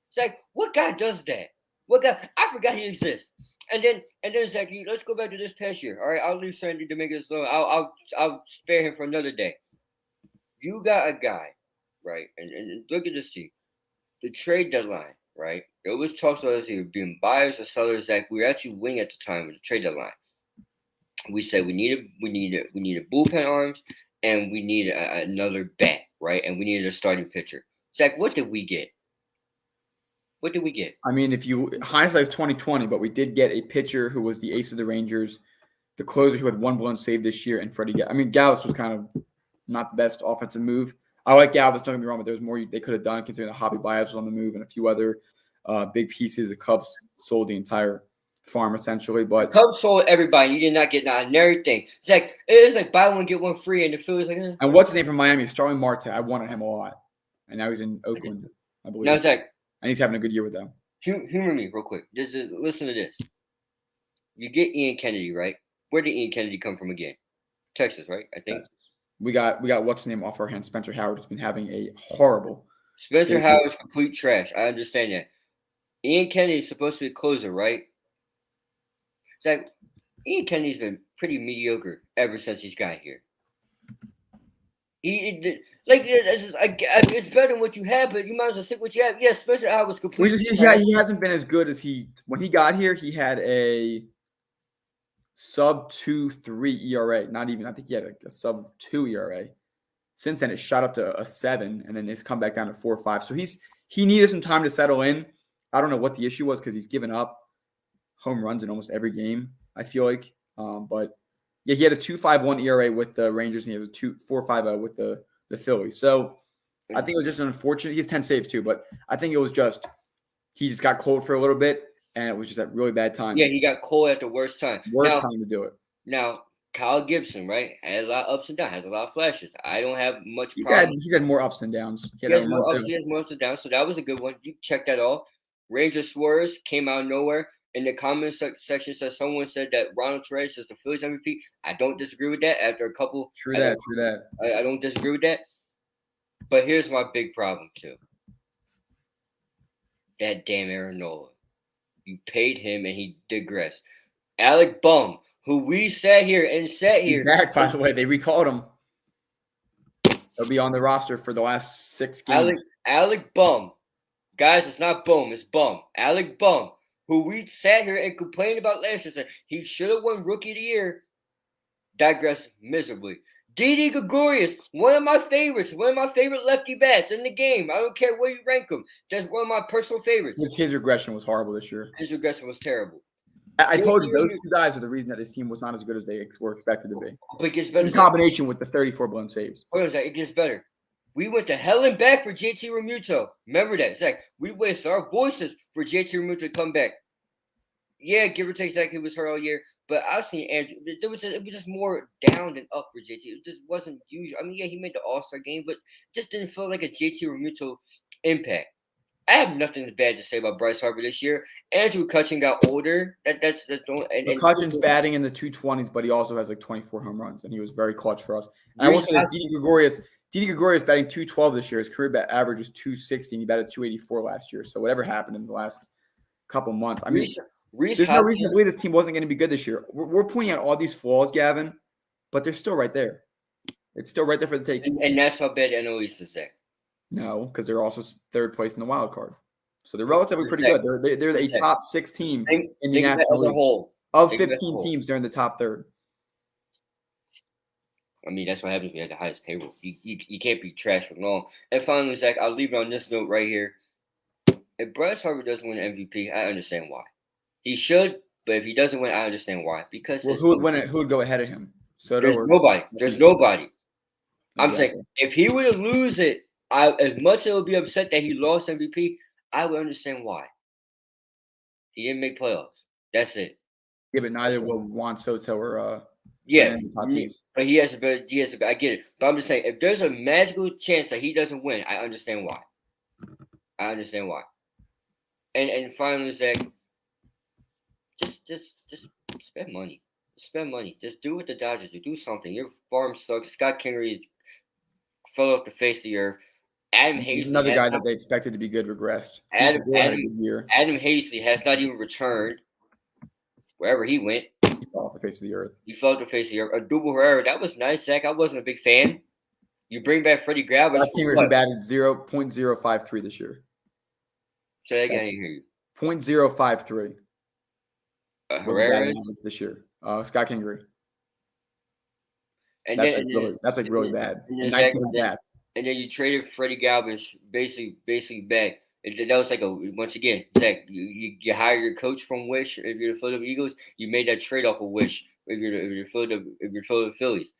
It's like, what guy does that? What guy? I forgot he exists. And then Zach, let's go back to this past year. All right, I'll leave Sandy Dominguez alone. I'll spare him for another day. You got a guy, right? And look at this team. The trade deadline, right? There was talks about us either being buyers or sellers. Zach, we were actually winning at the time with the trade deadline. We said we needed bullpen arms and we needed another bat, right? And we needed a starting pitcher. Zach, what did we get? What did we get? I mean, hindsight's 2020, but we did get a pitcher who was the ace of the Rangers, the closer who had 1 blown save this year, and Freddie. I mean, Galvis was kind of not the best offensive move. I like Galvis, don't get me wrong, but there's more they could have done considering the Hobby Bias was on the move and a few other big pieces. The Cubs sold the entire farm essentially, but the Cubs sold everybody. You did not get not everything. It's like buy one get one free, and the Phillies like. And what's his name from Miami? Starling Marte. I wanted him a lot, and now he's in Oakland, I believe. Now Zach, and he's having a good year with them. Humor me real quick. Just listen to this. You get Ian Kennedy, right? Where did Ian Kennedy come from again? Texas, right? I think. Yes. We got what's his name off our hands. Spencer Howard has been having a horrible. Spencer Howard's complete trash. I understand that. Ian Kennedy's supposed to be a closer, right? It's like Ian Kennedy's been pretty mediocre ever since he's got here. It's better than what you have, but you might as well stick what you have. Yes, Spencer Howard was completely. He hasn't been as good as when he got here. He had a sub 2.3 ERA. Not even. I think he had a sub 2 ERA. Since then, it shot up to a 7, and then it's come back down to 4.5. So he needed some time to settle in. I don't know what the issue was because he's given up home runs in almost every game, I feel like. But yeah, he had a 2.51 ERA with the Rangers, and he has a 4.50 with the Phillies. So I think it was just unfortunate. He has 10 saves too, but I think it was just he just got cold for a little bit, and it was just at really bad time. Yeah, he got cold at the worst time. Worst time to do it. Now, Kyle Gibson, right, had a lot of ups and downs, has a lot of flashes. I don't have much He's problem. had more ups and downs. He has more ups and downs, so that was a good one. You check that off. Ranger Suarez came out of nowhere. In the comments section, someone said that Ronald Torres is the Phillies MVP. I don't disagree with that. After a couple, True that. I don't disagree with that. But here's my big problem too. That damn Aaron Nola. You paid him and he digressed. Alec Bum, who we sat here. He's back, by the way. They recalled him. He'll be on the roster for the last 6 games. Alec Bum. Guys, it's not Boom, it's Bum. Alec Bum, who we sat here and complained about last year. He should have won Rookie of the Year. Digressed miserably. Didi Gregorius, one of my favorites, one of my favorite lefty bats in the game. I don't care where you rank him. That's one of my personal favorites. His regression was horrible this year. His regression was terrible. I told you, those 2 guys are the reason that this team was not as good as they were expected to be. But it gets better. In combination with the 34 blown saves. Hold on, Zach, it gets better. We went to hell and back for JT Realmuto. Remember that, Zach. We wasted our voices for JT Realmuto to come back. Yeah, give or take, Zach, he was hurt all year. But I was seeing Andrew. It was just more down than up for JT. It just wasn't usual. I mean, yeah, he made the All-Star game, but just didn't feel like a JT Realmuto impact. I have nothing bad to say about Bryce Harper this year. Andrew McCutchen got older. That's McCutchen's batting in the 220s, but he also has like 24 home runs, and he was very clutch for us. And I will say this, Didi Gregorius batting 212 this year. His career bat average is 260, and he batted 284 last year. So whatever happened in the last couple months, I mean, there's no reason to believe this team wasn't going to be good this year. We're pointing out all these flaws, Gavin, but they're still right there. It's still right there for the taking. And that's how bad the NL East is there. No, because they're also 3rd place in the wild card. So they're relatively pretty good. They're a top 6 team in the National League. Whole. Of 15 teams, they're in the top 3rd. I mean, that's what happens when you have the highest payroll. You can't be trash for long. And finally, Zach, I'll leave it on this note right here. If Bryce Harper doesn't win MVP, I understand why. He should, but if he doesn't win, I understand why. Because who would win it? Who would go ahead of him? There's nobody. Exactly. I'm saying if he were to lose it, as much as it would be upset that he lost MVP, I would understand why. He didn't make playoffs. That's it. Yeah, but neither will Juan Soto or but he has a I get it. But I'm just saying, if there's a magical chance that he doesn't win, I understand why. And finally, Zach, just spend money. Spend money. Just do what the Dodgers do. Do something. Your farm sucks. Scott Kingery fell off the face of the earth. Adam Hazley, another guy that they expected to be good, regressed. Adam Hazley has not even returned wherever he went. He fell off the face of the earth. Odubel Herrera, that was nice, Zach. I wasn't a big fan. You bring back Freddie Galvis. He batted 0.053 this year. Say that again, I didn't hear you. 0.053. Herrera this year. Scott Kingery. That's really bad. And then you traded Freddie Galvis basically back. That was like once again, Zach, you hire your coach from Wish. If you're the Philadelphia Eagles, you made that trade off of Wish. If you're Philadelphia Phillies,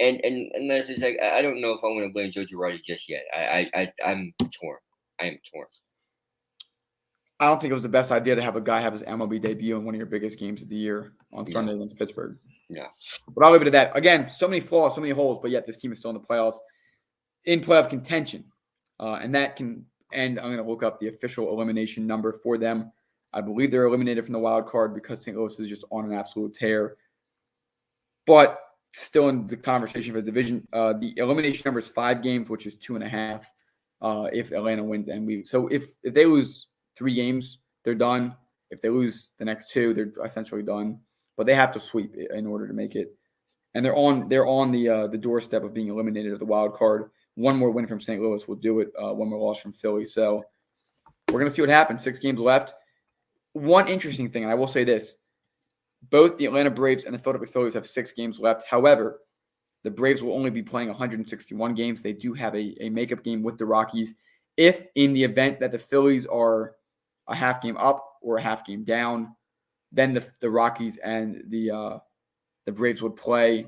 and unless it's like I don't know if I want to blame Joe Girardi just yet. I'm torn. I am torn. I don't think it was the best idea to have a guy have his MLB debut in one of your biggest games of the year on Sunday against Pittsburgh. Yeah. But I'll leave it at that. Again, so many flaws, so many holes, but yet this team is still in the playoffs, in playoff contention. And that can end. I'm going to look up the official elimination number for them. I believe they're eliminated from the wild card because St. Louis is just on an absolute tear. But still in the conversation for the division. The elimination number is 5 games, which is 2.5 if Atlanta wins. So if they lose 3 games, they're done. If they lose the next 2, they're essentially done. But they have to sweep in order to make it. And they're on the doorstep of being eliminated of the wild card. One more win from St. Louis will do it. One more loss from Philly. So we're going to see what happens. 6 games left. One interesting thing, and I will say this. Both the Atlanta Braves and the Philadelphia Phillies have 6 games left. However, the Braves will only be playing 161 games. They do have a makeup game with the Rockies. If in the event that the Phillies are a half game up or a half game down, then the Rockies and the Braves would play,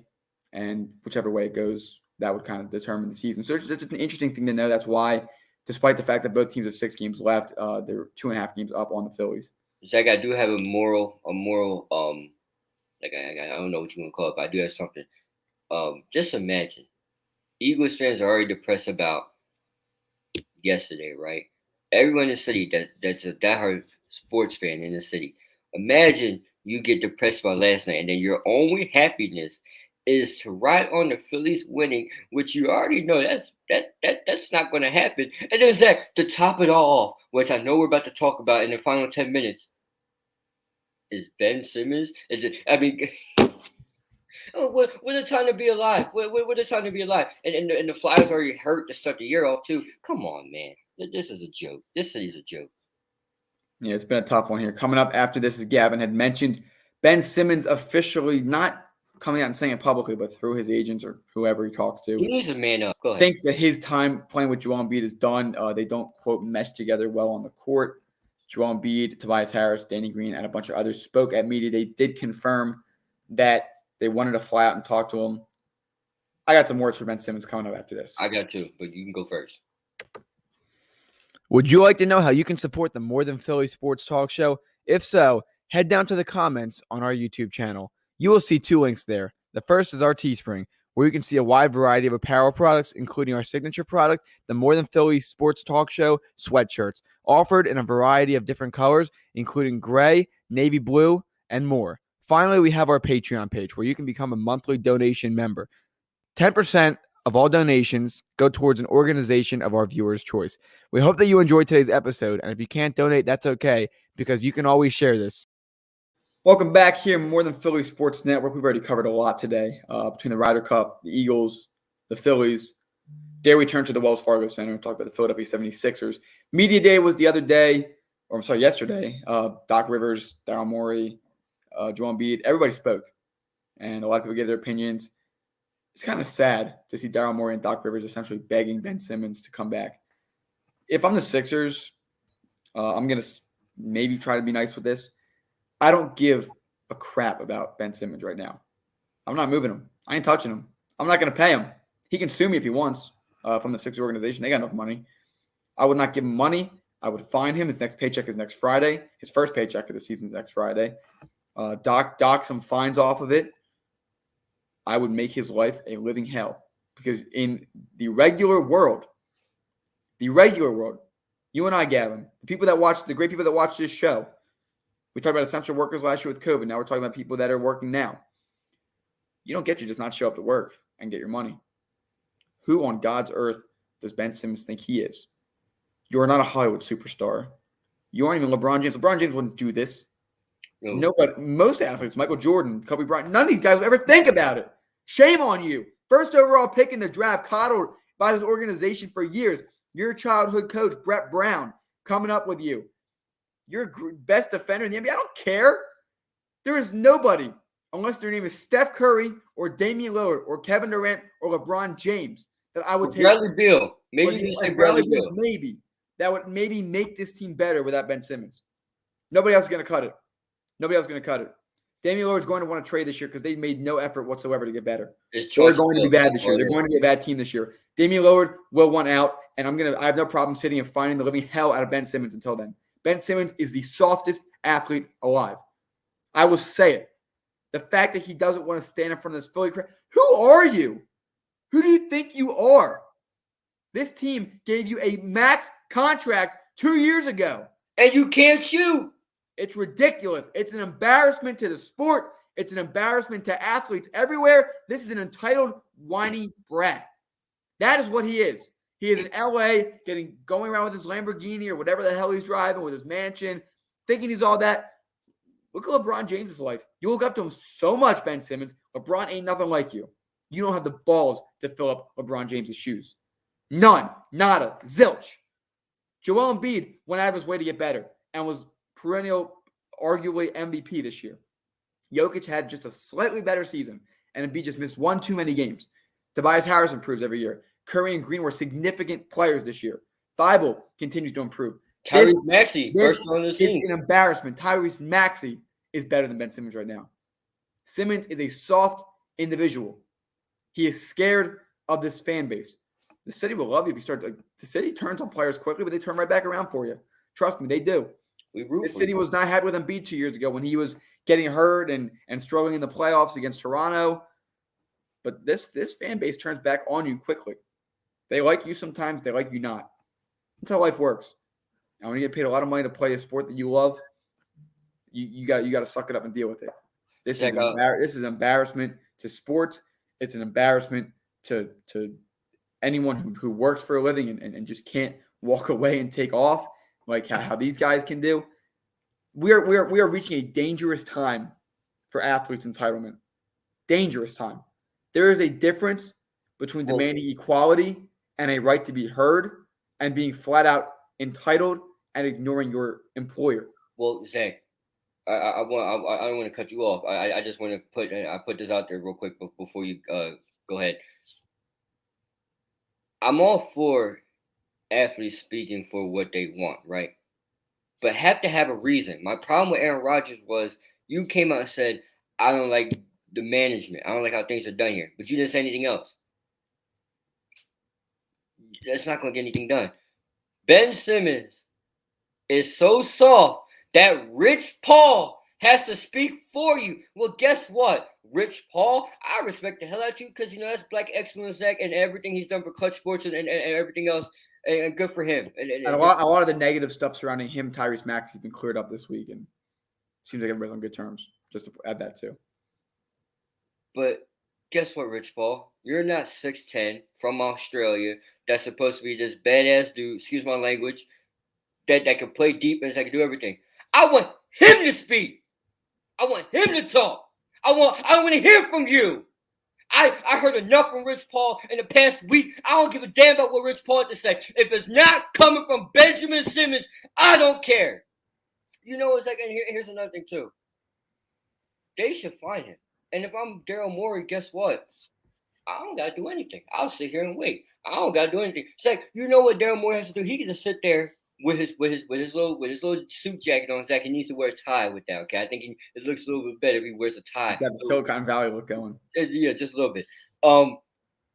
and whichever way it goes, that would kind of determine the season. So it's just an interesting thing to know. That's why, despite the fact that both teams have 6 games left, they're 2.5 games up on the Phillies. Zach, I do have a moral, like I don't know what you want to call it, but I do have something. Just imagine, Eagles fans are already depressed about yesterday, right? Everyone in the city that's a diehard sports fan in the city. Imagine you get depressed about last night, and then your only happiness is to ride on the Phillies winning, which you already know that's not going to happen. And then Zach, to top it all off, which I know we're about to talk about in the final 10 minutes, is Ben Simmons. Is it? I mean. Oh, what a time to be alive! What a time to be alive! And the Flyers already hurt to start the year off too. Come on, man. This is a joke. This city's a joke. Yeah, it's been a tough one here. Coming up after this, as Gavin had mentioned, Ben Simmons officially not coming out and saying it publicly, but through his agents or whoever he talks to. He needs to man up. Go ahead. Thinks that his time playing with Joel Embiid is done. They don't, quote, mesh together well on the court. Joel Embiid, Tobias Harris, Danny Green, and a bunch of others spoke at media. They did confirm that they wanted to fly out and talk to him. I got some words for Ben Simmons coming up after this. I got two, but you can go first. Would you like to know how you can support the More Than Philly Sports Talk Show? If so, head down to the comments on our YouTube channel. You will see 2 links there. The first is our Teespring, where you can see a wide variety of apparel products, including our signature product, the More Than Philly Sports Talk Show sweatshirts, offered in a variety of different colors, including gray, navy blue, and more. Finally, we have our Patreon page, where you can become a monthly donation member. 10% of all donations go towards an organization of our viewers' choice. We hope that you enjoyed today's episode, and if you can't donate, that's okay, because you can always share this. Welcome back here, More Than Philly Sports Network. We've already covered a lot today between the Ryder Cup, the Eagles, the Phillies. Dare we turn to the Wells Fargo Center and talk about the Philadelphia 76ers. Media Day was the other day, or I'm sorry, yesterday. Doc Rivers, Daryl Morey, Joel Embiid, everybody spoke, and a lot of people gave their opinions. It's kind of sad to see Daryl Morey and Doc Rivers essentially begging Ben Simmons to come back. If I'm the Sixers, I'm going to maybe try to be nice with this. I don't give a crap about Ben Simmons right now. I'm not moving him. I ain't touching him. I'm not going to pay him. He can sue me if he wants from the Sixers organization. They got enough money. I would not give him money. I would fine him. His next paycheck is next Friday. His first paycheck of the season is next Friday. Dock some fines off of it. I would make his life a living hell, because in the regular world, you and I, Gavin, the great people that watch this show, we talked about essential workers last year with COVID. Now we're talking about people that are working now. You don't get to just not show up to work and get your money. Who on God's earth does Ben Simmons think he is? You're not a Hollywood superstar. You aren't even LeBron James. LeBron James wouldn't do this. No, but most athletes, Michael Jordan, Kobe Bryant, none of these guys will ever think about it. Shame on you. First overall pick in the draft, coddled by this organization for years. Your childhood coach, Brett Brown, coming up with you. You're best defender in the NBA. I don't care. There is nobody, unless their name is Steph Curry or Damian Lillard or Kevin Durant or LeBron James, that I would take. Bradley Beal. Maybe you say Bradley Beal. Maybe. That would maybe make this team better without Ben Simmons. Nobody else is going to cut it. Damian Lillard's going to want to trade this year because they made no effort whatsoever to get better. They're going to be bad this year. They're going to be a bad team this year. Damian Lillard will want out, and I have no problem sitting and finding the living hell out of Ben Simmons until then. Ben Simmons is the softest athlete alive. I will say it. The fact that he doesn't want to stand in front of this Philly crowd. Who are you? Who do you think you are? This team gave you a max contract 2 years ago. And you can't shoot. It's ridiculous. It's an embarrassment to the sport. It's an embarrassment to athletes everywhere. This is an entitled, whiny brat. That is what he is. He is in LA going around with his Lamborghini or whatever the hell he's driving, with his mansion, thinking he's all that. Look at LeBron James' life. You look up to him so much, Ben Simmons. LeBron ain't nothing like you. You don't have the balls to fill up LeBron James' shoes. None. Nada. Zilch. Joel Embiid went out of his way to get better and was perennial, arguably MVP this year. Jokic had just a slightly better season, and Embiid just missed one too many games. Tobias Harris improves every year. Curry and Green were significant players this year. Thibault continues to improve. Tyrese Maxey, this first on the is scene. an embarrassment. Tyrese Maxey is better than Ben Simmons right now. Simmons is a soft individual. He is scared of this fan base. The city will love you if you start. The city turns on players quickly, but they turn right back around for you. Trust me, they do. The city was not happy with Embiid 2 years ago when he was getting hurt and struggling in the playoffs against Toronto. But this fan base turns back on you quickly. They like you sometimes, they like you not. That's how life works. And when you get paid a lot of money to play a sport that you love, you got to suck it up and deal with it. This is embarrassment to sports. It's an embarrassment to anyone who works for a living and just can't walk away and take off like how these guys can do. We are reaching a dangerous time for athletes' entitlement. Dangerous time. There is a difference between demanding equality and a right to be heard and being flat out entitled and ignoring your employer. Well, Zach, I don't want to cut you off. I just want to put this out there real quick before you go ahead. I'm all for athletes speaking for what they want, right? But have to have a reason. My problem with Aaron Rodgers was you came out and said, I don't like the management. I don't like how things are done here. But you didn't say anything else. That's not going to get anything done. Ben Simmons is so soft that Rich Paul has to speak for you. Well, guess what? Rich Paul, I respect the hell out of you because, that's black excellence, Zach, and everything he's done for Clutch Sports and everything else. And good for him. And a lot of the negative stuff surrounding him, Tyrese Maxey, has been cleared up this week. And seems like everybody's on good terms. Just to add that too. But guess what, Rich Paul? You're not 6'10", from Australia, that's supposed to be this badass dude, excuse my language, that can play defense, that can do everything. I want him to speak. I want him to talk. I want to hear from you. I heard enough from Rich Paul in the past week. I don't give a damn about what Rich Paul had to say. If it's not coming from Benjamin Simmons, I don't care. You know what's like, and here's another thing too. They should find him. And if I'm Daryl Morey, guess what? I don't gotta do anything. I'll sit here and wait. I don't gotta do anything. It's like, you know what Daryl Morey has to do? He can just sit there with his little suit jacket on. Zach, he needs to wear a tie with that. Okay, I think it looks a little bit better if he wears a tie. Got the Silicon Valley look going. Yeah, just a little bit.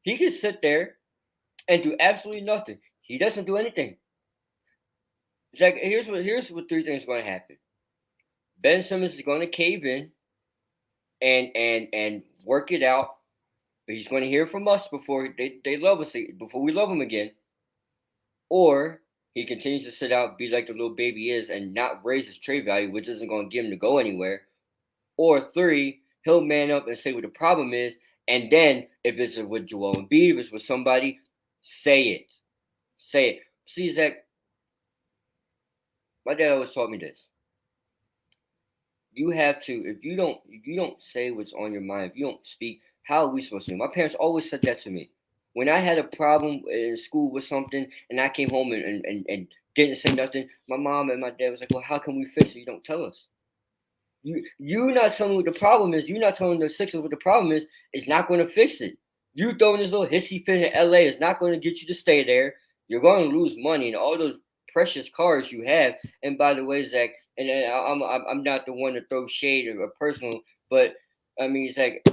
He can sit there and do absolutely nothing. He doesn't do anything. Zach, here's what three things are going to happen. Ben Simmons is going to cave in and work it out. But he's going to hear from us before they love us, before we love him again. Or he continues to sit out, be like the little baby he is, and not raise his trade value, which isn't going to get him to go anywhere. Or three, he'll man up and say what the problem is, and then if it's with Joel Embiid, if it's with somebody, say it. Say it. See, Zach, my dad always taught me this. You have to, if you don't say what's on your mind, if you don't speak, how are we supposed to? My parents always said that to me. When I had a problem in school with something and I came home and didn't say nothing, my mom and my dad was like, well, how can we fix it? You don't tell us. You not telling what the problem is. You not telling the Sixers what the problem is. It's not going to fix it. You throwing this little hissy fit in LA is not going to get you to stay there. You're going to lose money and all those precious cars you have. And by the way, Zach, and I'm not the one to throw shade or personal, but I mean, it's like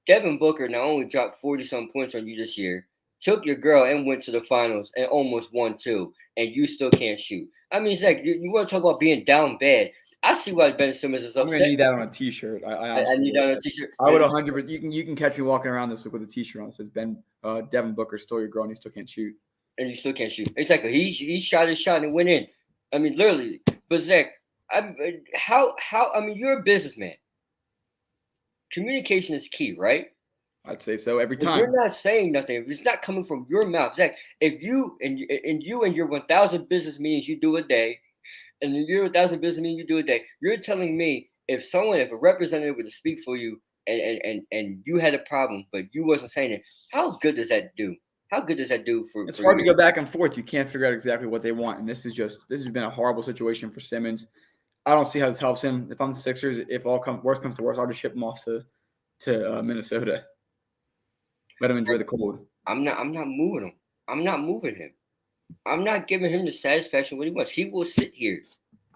Devin Booker not only dropped 40-some points on you this year, took your girl and went to the finals and almost won too, and you still can't shoot. I mean, Zach, you want to talk about being down bad. I see why Ben Simmons is upset. I'm going to need that on a T-shirt. I need that on a T-shirt. I would 100%. You can catch me walking around this week with a T-shirt on that says Devin Booker stole your girl and he still can't shoot. And you still can't shoot. Exactly. He shot his shot and went in. I mean, literally. But Zach, how? I mean, you're a businessman. Communication is key, right? I'd say so every time. If you're not saying nothing, if it's not coming from your mouth, Zach, if you and your 1,000 business meetings you do a day, and your 1,000 business meetings you do a day, you're telling me if a representative were to speak for you and you had a problem, but you wasn't saying it, how good does that do? How good does that do for? It's hard to go back and forth. You can't figure out exactly what they want, and this has been a horrible situation for Simmons. I don't see how this helps him. If I'm the Sixers, if worst comes to worst, I'll just ship him off to Minnesota. Let him enjoy the cold. I'm not moving him. I'm not moving him. I'm not giving him the satisfaction what he wants. He will sit here.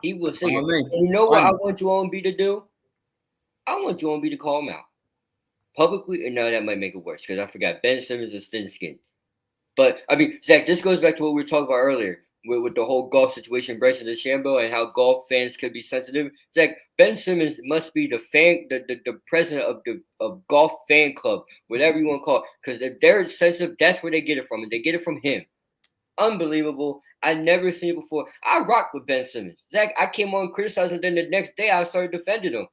He will say Fine it. with me. And you know what Fine. I want Joel Embiid to do? I want Joel Embiid to call him out publicly. And now that might make it worse because I forgot Ben Simmons is thin-skinned. But I mean, Zach, this goes back to what we were talking about earlier with the whole golf situation, Bryson DeChambeau, and how golf fans could be sensitive. Zach, Ben Simmons must be the president of golf fan club, whatever you want to call it, because if they're sensitive, that's where they get it from, and they get it from him. Unbelievable. I never seen it before. I rock with Ben Simmons. Zach, I came on criticizing him, then the next day I started defending him.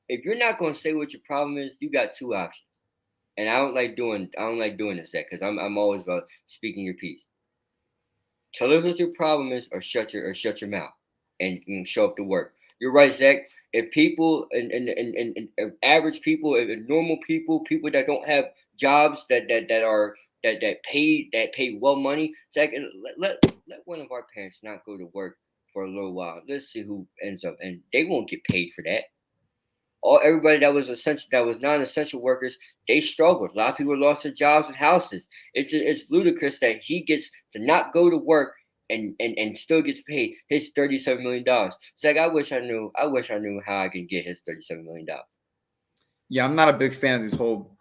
If you're not going to say what your problem is, you got two options. And I don't like doing this, Zach, because I'm always about speaking your piece. Tell us what your problem is, or shut your mouth, and show up to work. You're right, Zach. If people and average people, and normal people that don't have jobs that pay well money, Zach, let one of our parents not go to work for a little while. Let's see who ends up, and they won't get paid for that. Everybody that was essential, that was non-essential workers, they struggled. A lot of people lost their jobs and houses. It's ludicrous that he gets to not go to work and still gets paid his $37 million. It's like I wish I knew how I could get his $37 million. Yeah, I'm not a big fan of these whole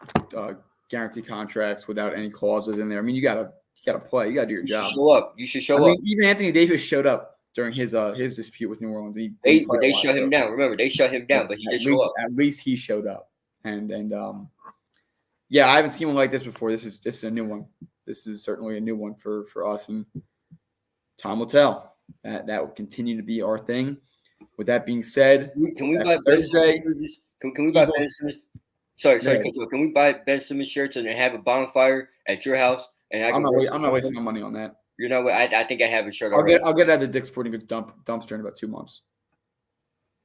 guarantee contracts without any clauses in there. I mean, you gotta play. You gotta do your job. Show up. You should show up. I mean, even Anthony Davis showed up during his dispute with New Orleans. They shut him down. Remember, they shut him down, but he did show up. At least he showed up, and yeah, I haven't seen one like this before. This is a new one. This is certainly a new one for us, and time will tell. That will continue to be our thing. With that being said, can we buy Thursday? Can we buy Ben Simmons? Sorry. Can we buy Ben Simmons shirts and have a bonfire at your house? And I'm not wasting my money on that. You know what? I think I have a shirt already. I'll get it at the Dick's Sporting Goods dumpster in about 2 months.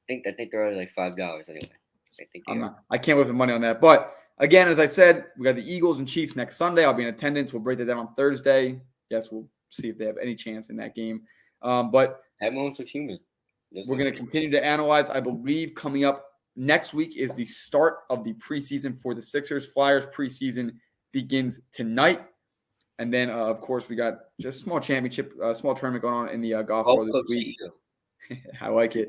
I think they're only like $5 anyway. I can't wait for money on that. But again, as I said, we got the Eagles and Chiefs next Sunday. I'll be in attendance. We'll break that down on Thursday. Yes, we'll see if they have any chance in that game. But have moments of humor. We're going to continue to analyze. I believe coming up next week is the start of the preseason for the Sixers. Flyers preseason begins tonight. And then, of course, we got just a small tournament going on in the golf world this week. I like it.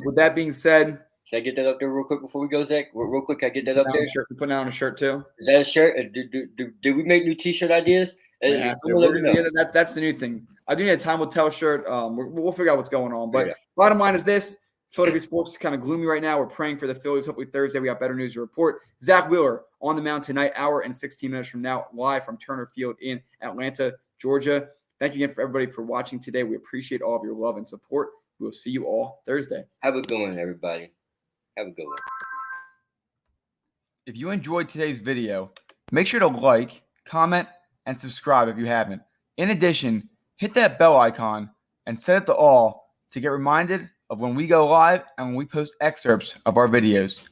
With that being said, can I get that up there real quick before we go, Zach? Real quick, can I get that up there? Shirt. We put down a shirt too. Is that a shirt? Did we make new T-shirt ideas? That's the new thing. I do need a Time Will Tell shirt. We'll figure out what's going on. But bottom line is this. Philadelphia sports is kind of gloomy right now. We're praying for the Phillies. Hopefully Thursday we got better news to report. Zach Wheeler on the mound tonight, hour and 16 minutes from now, live from Turner Field in Atlanta, Georgia. Thank you again for everybody for watching today. We appreciate all of your love and support. We will see you all Thursday. Have a good one, everybody. Have a good one. If you enjoyed today's video, make sure to like, comment, and subscribe if you haven't. In addition, hit that bell icon and set it to all to get reminded of when we go live and when we post excerpts of our videos.